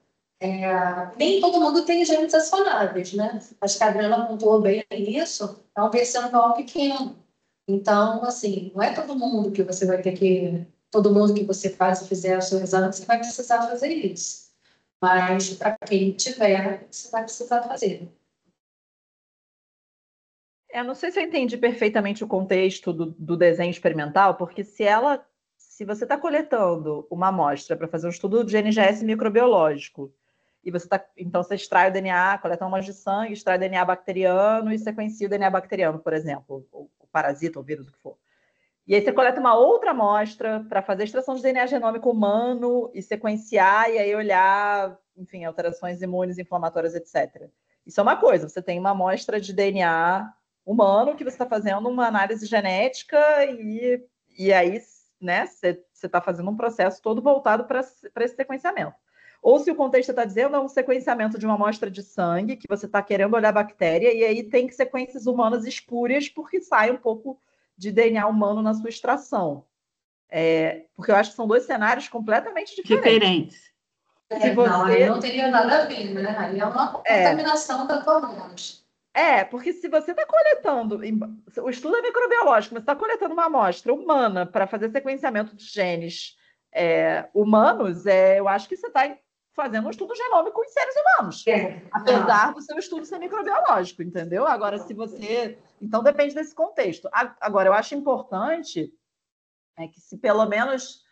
Nem todo mundo tem genes acionáveis, né? Acho que a Adriana pontuou bem isso, é um percentual pequeno. Então, assim, não é todo mundo que você vai ter que... Todo mundo que você faz e fizer o seu exame, você vai precisar fazer isso. Mas, para quem tiver, você vai precisar fazer. Eu não sei se eu entendi perfeitamente o contexto do desenho experimental, porque se você está coletando uma amostra para fazer um estudo de NGS microbiológico, e então você extrai o DNA, coleta uma amostra de sangue, extrai o DNA bacteriano e sequencia o DNA bacteriano, por exemplo, o parasita, o vírus, o que for. E aí você coleta uma outra amostra para fazer extração de DNA genômico humano e sequenciar e aí olhar, enfim, alterações imunes, inflamatórias, etc. Isso é uma coisa, você tem uma amostra de DNA humano que você está fazendo uma análise genética e aí, né, você está fazendo um processo todo voltado para esse sequenciamento. Ou se o contexto está dizendo é um sequenciamento de uma amostra de sangue, que você está querendo olhar a bactéria, e aí tem sequências humanas espúrias, porque sai um pouco de DNA humano na sua extração. Porque eu acho que são dois cenários completamente diferentes. Não, aí não teria nada a ver, né? Aí é uma contaminação da tua amostra. Porque se você está coletando, o estudo é microbiológico, mas você está coletando uma amostra humana para fazer sequenciamento de genes humanos, eu acho que você está fazendo um estudo genômico em seres humanos, apesar do seu estudo ser microbiológico, entendeu? Agora, se você... Então, depende desse contexto. Agora, eu acho importante que se pelo menos...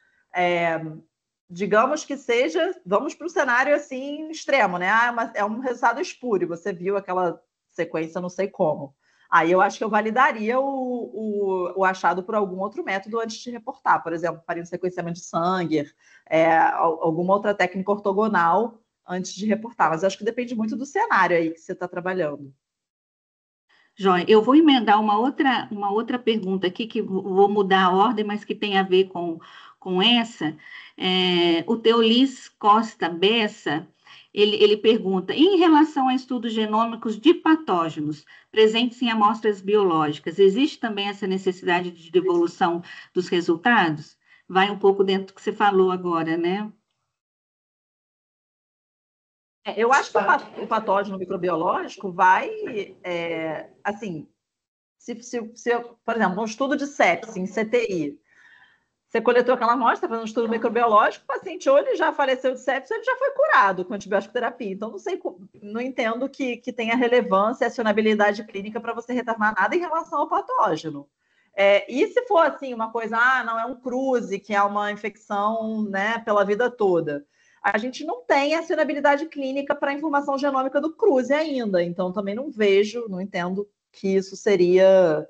digamos que seja... Vamos para um cenário, assim, extremo, né? É um resultado espúrio, você viu aquela sequência, não sei como. Aí eu acho que eu validaria o achado por algum outro método antes de reportar. Por exemplo, faria um sequenciamento de sangue, alguma outra técnica ortogonal antes de reportar. Mas eu acho que depende muito do cenário aí que você está trabalhando. Joia, eu vou emendar uma outra pergunta aqui, que vou mudar a ordem, mas que tem a ver com essa. O Teolis Costa Bessa, ele pergunta, em relação a estudos genômicos de patógenos presentes em amostras biológicas, existe também essa necessidade de devolução dos resultados? Vai um pouco dentro do que você falou agora, né? Eu acho que o patógeno microbiológico vai, assim, por exemplo, um estudo de sepse em CTI, você coletou aquela amostra, fazendo um estudo microbiológico, o paciente ou ele já faleceu de sepse ou ele já foi curado com antibiótico terapia. Então, não entendo que tenha relevância e acionabilidade clínica para você retornar nada em relação ao patógeno. E se for assim, uma coisa, não é um cruze, que é uma infecção, né, pela vida toda. A gente não tem acionabilidade clínica para a informação genômica do cruze ainda. Então, também não entendo que isso seria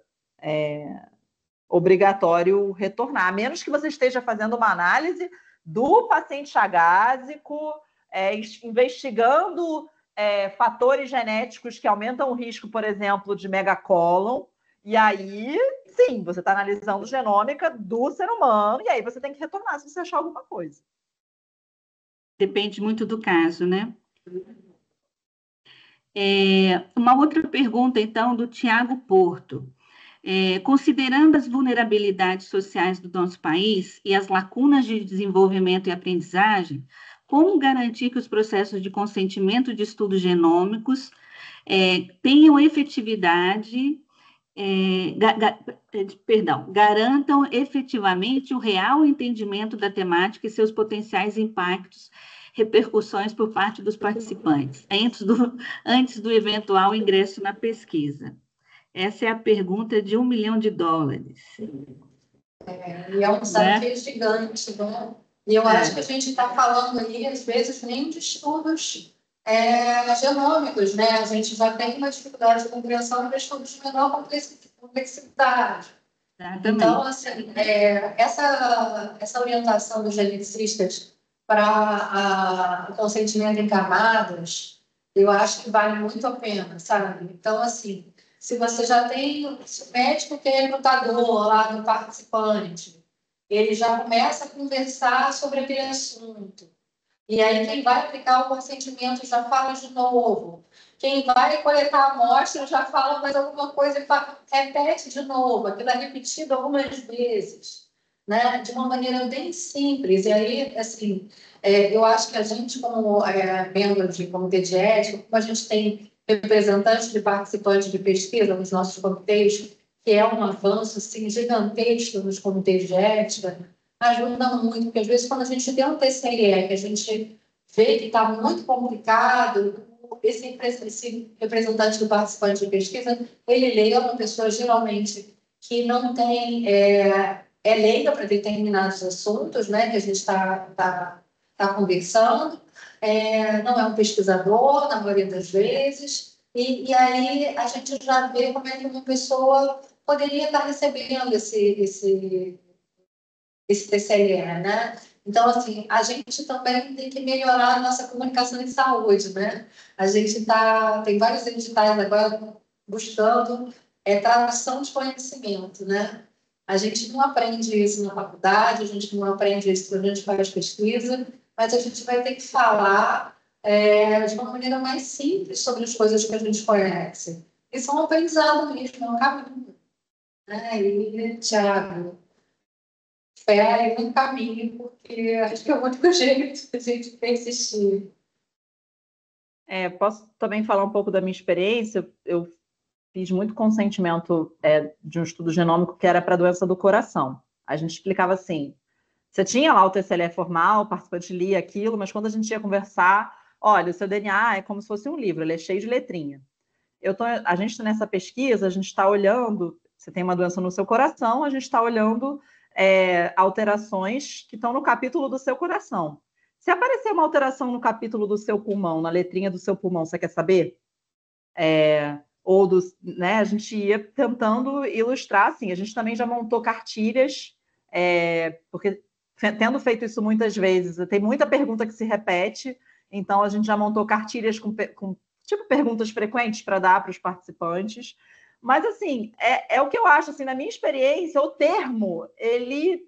obrigatório retornar, a menos que você esteja fazendo uma análise do paciente agásico, investigando fatores genéticos que aumentam o risco, por exemplo, de megacólon, e aí, sim, você está analisando genômica do ser humano, e aí você tem que retornar se você achar alguma coisa. Depende muito do caso, né? Uma outra pergunta, então, do Tiago Porto. Considerando as vulnerabilidades sociais do nosso país e as lacunas de desenvolvimento e aprendizagem, como garantir que os processos de consentimento de estudos genômicos tenham efetividade, garantam efetivamente o real entendimento da temática e seus potenciais impactos, repercussões por parte dos participantes, antes do eventual ingresso na pesquisa? Essa é a pergunta de $1 milhão. E é um desafio gigante, né? E eu acho que a gente está falando aí, às vezes, nem de estudos genômicos, né? A gente já tem uma dificuldade de compreensão de estudos de menor complexidade. Então, assim, essa orientação dos geneticistas para o consentimento em camadas, eu acho que vale muito a pena, sabe? Então, assim, se você já tem, se o médico que é recrutador lá do participante, ele já começa a conversar sobre aquele assunto. E aí quem vai aplicar o consentimento já fala de novo. Quem vai coletar a amostra já fala mais alguma coisa e repete de novo. Aquilo é repetido algumas vezes, né? De uma maneira bem simples. E aí, assim, eu acho que a gente, como membro de comitê de ética, como a gente tem representantes de participantes de pesquisa nos nossos comitês, que é um avanço assim, gigantesco nos comitês de ética, ajuda muito, porque às vezes quando a gente tem um TCE, que a gente vê que está muito complicado, esse representante do participante de pesquisa, ele lê uma pessoa geralmente que não tem, leiga para determinados assuntos, né, que a gente está conversando, não é um pesquisador, na maioria das vezes, e aí a gente já vê como é que uma pessoa poderia estar recebendo esse TCLE, né? Então, assim, a gente também tem que melhorar a nossa comunicação em saúde, né? A gente tem vários editais agora buscando tradução de conhecimento, né? A gente não aprende isso na faculdade, a gente não aprende isso quando a gente faz pesquisa, mas a gente vai ter que falar de uma maneira mais simples sobre as coisas que a gente conhece. Isso é um aprendizado mesmo, é um caminho. Né? E, Thiago, fé no caminho, porque acho que é o único jeito que a gente persistir. Posso também falar um pouco da minha experiência? Eu fiz muito consentimento de um estudo genômico que era para doença do coração. A gente explicava assim, você tinha lá o TCLE formal, o participante lia aquilo, mas quando a gente ia conversar, olha, o seu DNA é como se fosse um livro, ele é cheio de letrinha. A gente nessa pesquisa, a gente está olhando, você tem uma doença no seu coração, a gente está olhando alterações que estão no capítulo do seu coração. Se aparecer uma alteração no capítulo do seu pulmão, na letrinha do seu pulmão, você quer saber? Né, a gente ia tentando ilustrar, assim, a gente também já montou cartilhas, porque tendo feito isso muitas vezes, tem muita pergunta que se repete, então a gente já montou cartilhas com tipo perguntas frequentes para dar para os participantes. Mas, assim, é o que eu acho, assim, na minha experiência, o termo, ele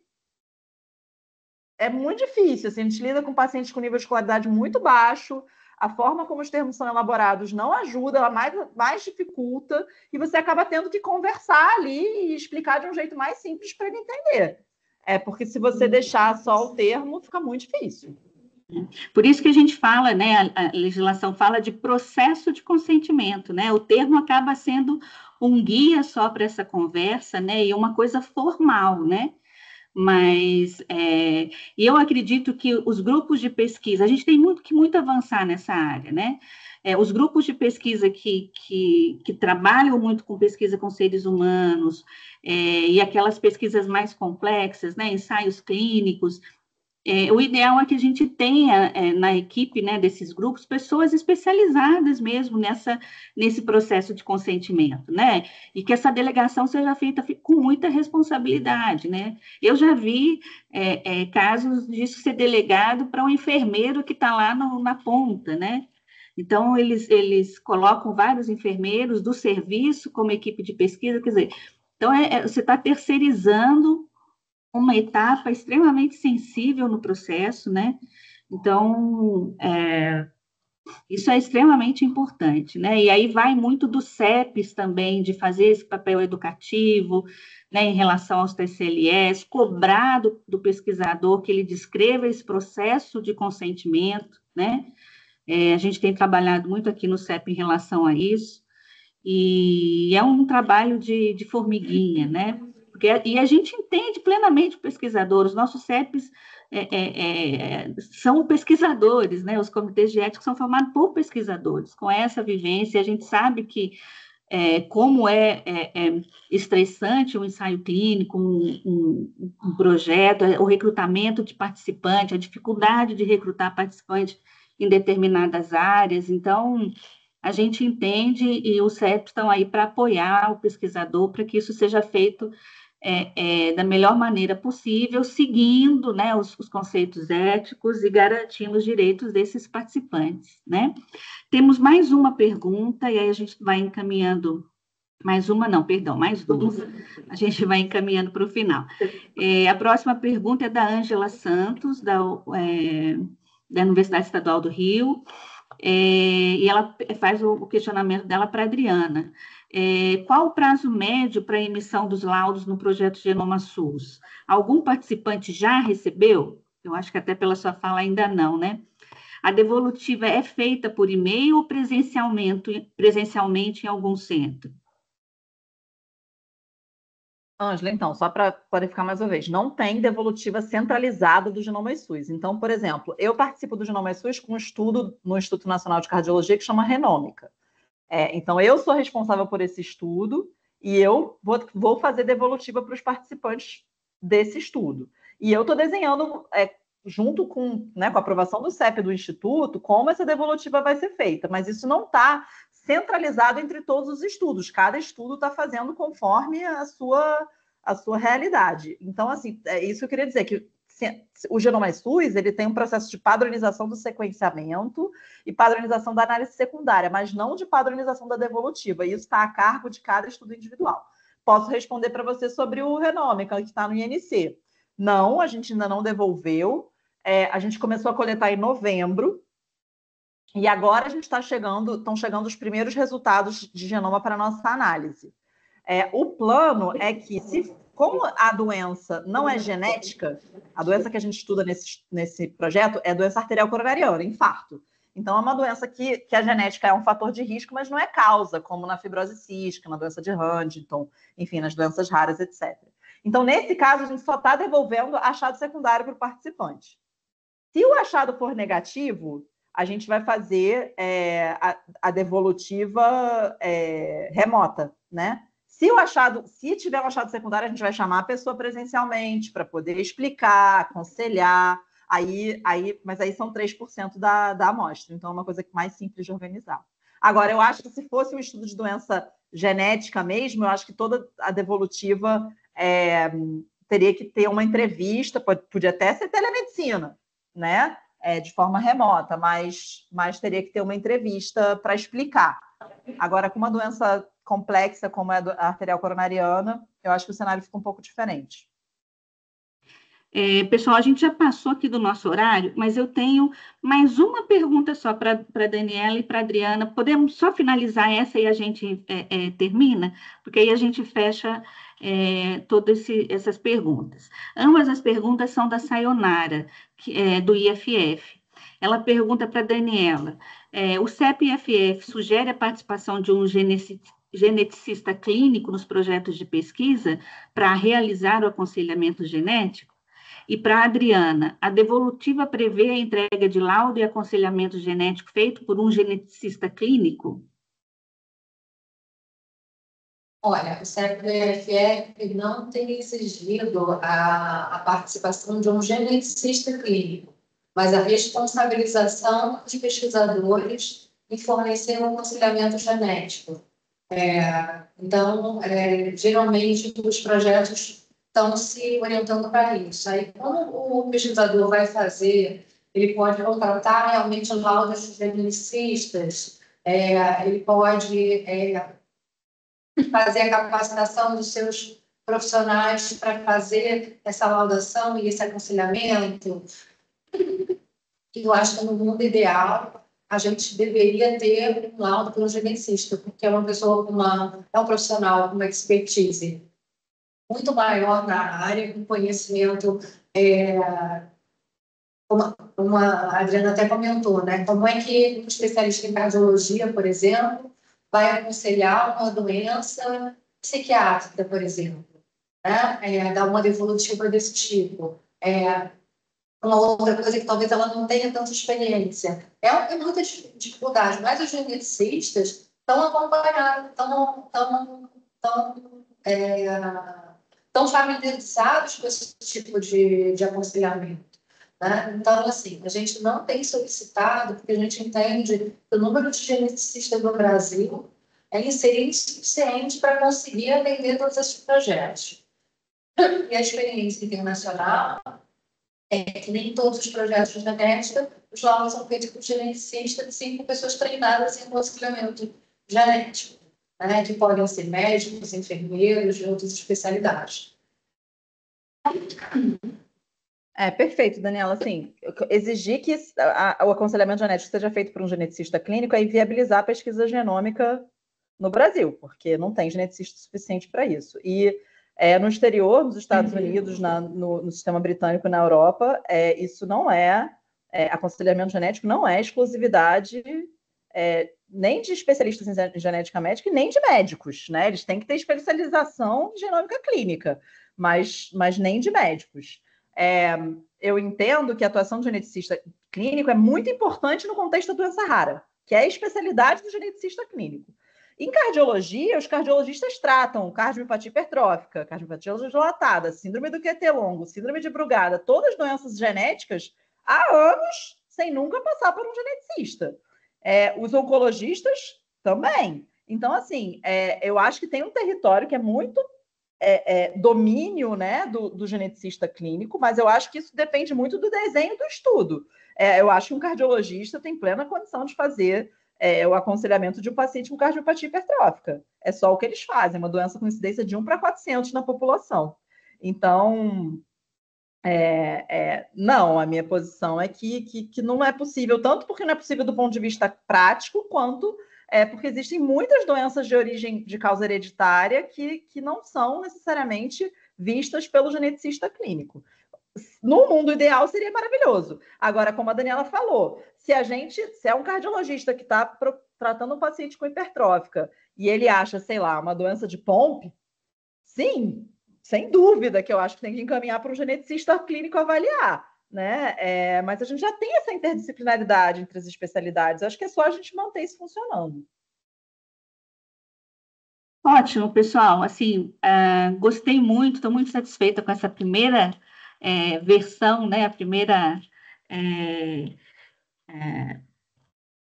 é muito difícil, assim, a gente lida com pacientes com nível de escolaridade muito baixo, a forma como os termos são elaborados não ajuda, ela mais dificulta, e você acaba tendo que conversar ali e explicar de um jeito mais simples para ele entender. Porque se você deixar só o termo, fica muito difícil. Por isso que a gente fala, né, a legislação fala de processo de consentimento, né? O termo acaba sendo um guia só para essa conversa, né? E uma coisa formal, né? Mas eu acredito que os grupos de pesquisa, a gente tem muito avançar nessa área, né? Os grupos de pesquisa que trabalham muito com pesquisa com seres humanos, e aquelas pesquisas mais complexas, né? Ensaios clínicos, o ideal é que a gente tenha na equipe, né, desses grupos pessoas especializadas mesmo nesse processo de consentimento, né? E que essa delegação seja feita com muita responsabilidade, né? Eu já vi casos disso ser delegado para um enfermeiro que está lá na ponta, né? Então, eles colocam vários enfermeiros do serviço como equipe de pesquisa, quer dizer, então você está terceirizando uma etapa extremamente sensível no processo, né? Então, isso é extremamente importante, né? E aí vai muito do CEPES também, de fazer esse papel educativo, né, em relação aos TCLEs, cobrar do pesquisador que ele descreva esse processo de consentimento, né? A gente tem trabalhado muito aqui no CEP em relação a isso, e é um trabalho de formiguinha, né? E a gente entende plenamente o pesquisador, os nossos CEPs são pesquisadores, né? Os comitês de ética são formados por pesquisadores. Com essa vivência, a gente sabe que como é estressante um ensaio clínico, um projeto, o recrutamento de participante, a dificuldade de recrutar participante em determinadas áreas. Então, a gente entende e os CEPs estão aí para apoiar o pesquisador para que isso seja feito da melhor maneira possível, seguindo, né, os conceitos éticos e garantindo os direitos desses participantes, né? Temos mais uma pergunta, e aí a gente vai encaminhando, mais duas. A gente vai encaminhando para o final. A próxima pergunta é da Ângela Santos, da Universidade Estadual do Rio, e ela faz o questionamento dela para a Adriana. Qual o prazo médio para a emissão dos laudos no projeto Genoma SUS? Algum participante já recebeu? Eu acho que até pela sua fala ainda não, né? A devolutiva é feita por e-mail ou presencialmente em algum centro? Ângela, então, só para clarificar mais uma vez, não tem devolutiva centralizada do Genoma SUS. Então, por exemplo, eu participo do Genoma SUS com um estudo no Instituto Nacional de Cardiologia que chama Renômica. Então, eu sou responsável por esse estudo e eu vou fazer devolutiva para os participantes desse estudo. E eu estou desenhando, junto com a aprovação do CEP do Instituto, como essa devolutiva vai ser feita, mas isso não está centralizado entre todos os estudos. Cada estudo está fazendo conforme a sua realidade. Então, assim, é isso que eu queria dizer, que o GenomaSUS ele tem um processo de padronização do sequenciamento e padronização da análise secundária, mas não de padronização da devolutiva. Isso está a cargo de cada estudo individual. Posso responder para você sobre o Renômica, que está no INC. Não, a gente ainda não devolveu. A gente começou a coletar em novembro, e agora estão chegando os primeiros resultados de genoma para a nossa análise. O plano é que, como a doença não é genética, a doença que a gente estuda nesse projeto é doença arterial coronariana, infarto. Então, é uma doença que a genética é um fator de risco, mas não é causa, como na fibrose cística, na doença de Huntington, enfim, nas doenças raras, etc. Então, nesse caso, a gente só está devolvendo achado secundário para o participante. Se o achado for negativo, a gente vai fazer a devolutiva remota, né? Se tiver um achado secundário, a gente vai chamar a pessoa presencialmente para poder explicar, aconselhar, mas aí são 3% da amostra, então é uma coisa mais simples de organizar. Agora, eu acho que se fosse um estudo de doença genética mesmo, eu acho que toda a devolutiva teria que ter uma entrevista, podia até ser telemedicina, né? De forma remota, mas teria que ter uma entrevista para explicar. Agora, com uma doença complexa como é a arterial coronariana, eu acho que o cenário fica um pouco diferente. Pessoal, a gente já passou aqui do nosso horário, mas eu tenho mais uma pergunta só para a Daniela e para a Adriana. Podemos só finalizar essa e a gente termina? Porque aí a gente fecha todas essas perguntas. Ambas as perguntas são da Sayonara, do IFF. Ela pergunta para a Daniela, o CEP-IFF sugere a participação de um geneticista clínico nos projetos de pesquisa para realizar o aconselhamento genético? E para a Adriana, a devolutiva prevê a entrega de laudo e aconselhamento genético feito por um geneticista clínico? Olha, o CEP-IFF não tem exigido a participação de um geneticista clínico, mas a responsabilização dos pesquisadores em fornecer um aconselhamento genético. Então, geralmente, os projetos estão se orientando para isso. Aí, como o pesquisador vai fazer, ele pode contratar realmente laudos de geneticistas, ele pode fazer a capacitação dos seus profissionais para fazer essa laudação e esse aconselhamento. Eu acho que no mundo ideal a gente deveria ter um laudo para um geneticista, porque é uma pessoa é um profissional com uma expertise muito maior na área, com conhecimento, como a Adriana até comentou, né? Como é que um especialista em cardiologia, por exemplo, vai aconselhar uma doença psiquiátrica, por exemplo, né? Dar uma devolutiva desse tipo. Uma outra coisa que talvez ela não tenha tanta experiência. É muita dificuldade, mas os geneticistas estão acompanhando, estão familiarizados com esse tipo de aconselhamento. Né? Então, assim, a gente não tem solicitado, porque a gente entende que o número de geneticistas no Brasil é insuficiente para conseguir atender todos esses projetos. E a experiência internacional é que nem todos os projetos de genética, os laudos são feitos por geneticistas de 5 pessoas treinadas em aconselhamento genético, né? Que podem ser médicos, enfermeiros de outras especialidades. Perfeito, Daniela. Assim, exigir que o aconselhamento genético seja feito por um geneticista clínico é inviabilizar a pesquisa genômica no Brasil, porque não tem geneticista suficiente para isso. E no exterior, nos Estados Unidos, no sistema britânico, na Europa, isso não aconselhamento genético não é exclusividade nem de especialistas em genética médica e nem de médicos, né? Eles têm que ter especialização em genômica clínica, mas nem de médicos. Eu entendo que a atuação do geneticista clínico é muito importante no contexto da doença rara, que é a especialidade do geneticista clínico. Em cardiologia, os cardiologistas tratam cardiomiopatia hipertrófica, cardiomiopatia dilatada, síndrome do QT longo, síndrome de Brugada, todas as doenças genéticas há anos sem nunca passar por um geneticista. Os oncologistas Também. Então, assim, eu acho que tem um território que é muito domínio, né, do geneticista clínico, mas eu acho que isso depende muito do desenho do estudo. Eu acho que um cardiologista tem plena condição de fazer o aconselhamento de um paciente com cardiopatia hipertrófica. É só o que eles fazem, uma doença com incidência de 1 para 400 na população. Então, não, a minha posição é que não é possível, tanto porque não é possível do ponto de vista prático, quanto porque existem muitas doenças de origem de causa hereditária que não são necessariamente vistas pelo geneticista clínico. No mundo ideal seria maravilhoso. Agora, como a Daniela falou, se é um cardiologista que está tratando um paciente com hipertrófica e ele acha, sei lá, uma doença de Pompe, sim, sem dúvida que eu acho que tem que encaminhar para um geneticista clínico avaliar, né? Mas a gente já tem essa interdisciplinaridade entre as especialidades. Acho que é só a gente manter isso funcionando. Ótimo, pessoal. Assim, gostei muito, estou muito satisfeita com essa primeira versão, né? A primeira.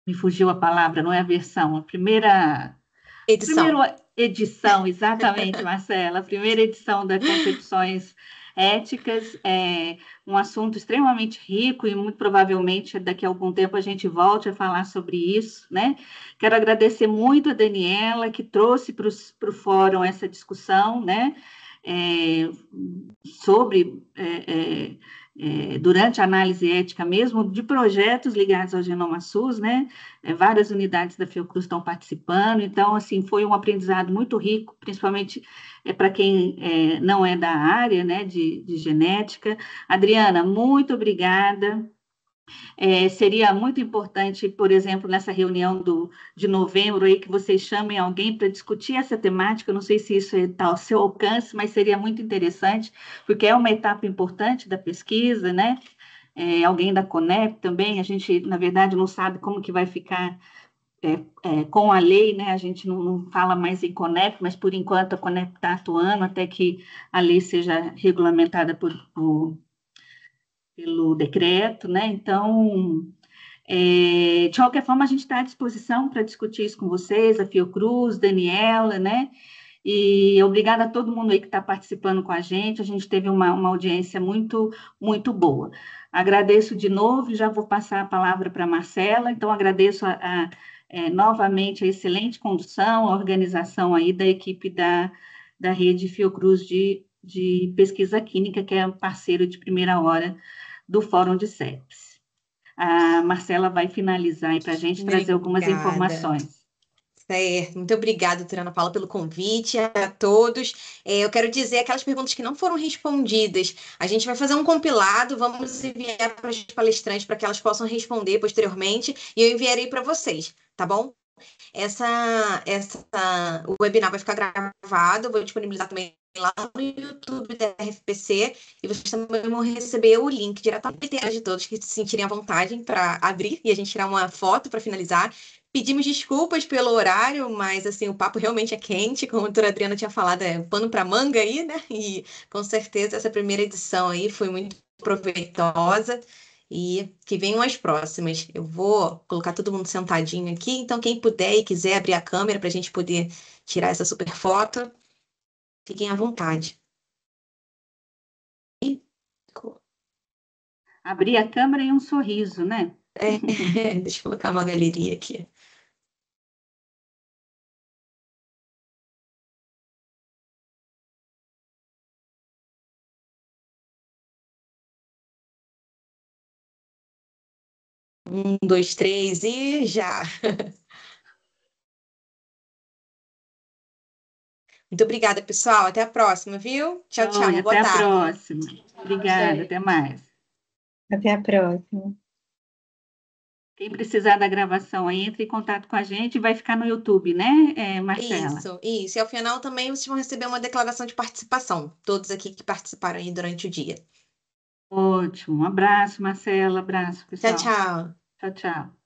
Me fugiu a palavra, não é a versão, a primeira Edição. Primeira edição, exatamente, Marcela. A primeira edição da Concepções Éticas é um assunto extremamente rico e muito provavelmente daqui a algum tempo a gente volte a falar sobre isso, né? Quero agradecer muito a Daniela que trouxe para o fórum essa discussão, né? Sobre durante a análise ética mesmo de projetos ligados ao Genoma SUS, né? Várias unidades da Fiocruz estão participando, então, assim, foi um aprendizado muito rico, principalmente para quem não é da área, né, de genética. Adriana, muito obrigada. Seria muito importante, por exemplo, nessa reunião de novembro, aí, que vocês chamem alguém para discutir essa temática. Eu não sei se isso está ao seu alcance, mas seria muito interessante, porque é uma etapa importante da pesquisa, né? Alguém da Conep também, a gente, na verdade, não sabe como que vai ficar com a lei, né? A gente não fala mais em Conep, mas por enquanto a Conep está atuando até que a lei seja regulamentada pelo decreto, né? Então, de qualquer forma, a gente está à disposição para discutir isso com vocês, a Fiocruz, Daniela, né? E obrigada a todo mundo aí que está participando com a gente teve uma audiência muito, muito boa. Agradeço de novo, já vou passar a palavra para a Marcela, então agradeço novamente a excelente condução, a organização aí da equipe da Rede Fiocruz de Pesquisa Clínica, que é um parceiro de primeira hora do Fórum de CEPs. A Marcela vai finalizar aí para a gente trazer algumas informações. Certo. Muito obrigada, doutora Ana Paula, pelo convite a todos. Eu quero dizer aquelas perguntas que não foram respondidas. A gente vai fazer um compilado, vamos enviar para os palestrantes para que elas possam responder posteriormente e eu enviarei para vocês, tá bom? O webinar vai ficar gravado, vou disponibilizar também lá no YouTube da RFPC e vocês também vão receber o link diretamente de todos que se sentirem à vontade para abrir e a gente tirar uma foto para finalizar. Pedimos desculpas pelo horário, mas assim, o papo realmente é quente, como a doutora Adriana tinha falado, é pano para manga aí, né? E com certeza essa primeira edição aí foi muito proveitosa e que venham as próximas. Eu vou colocar todo mundo sentadinho aqui, então quem puder e quiser abrir a câmera para a gente poder tirar essa super foto, fiquem à vontade. Abrir a câmera e um sorriso, né? Deixa eu colocar uma galeria aqui. Um, dois, três e já. Muito obrigada, pessoal. Até a próxima, viu? Tchau, tchau. Uma boa Até a tarde. próxima. Obrigada, até mais. Até a próxima. Quem precisar da gravação aí, entre em contato com a gente, vai ficar no YouTube, né, Marcela? Isso. E ao final também vocês vão receber uma declaração de participação. Todos aqui que participaram aí durante o dia. Ótimo. Um abraço, Marcela. Abraço, pessoal. Tchau, tchau. Tchau, tchau.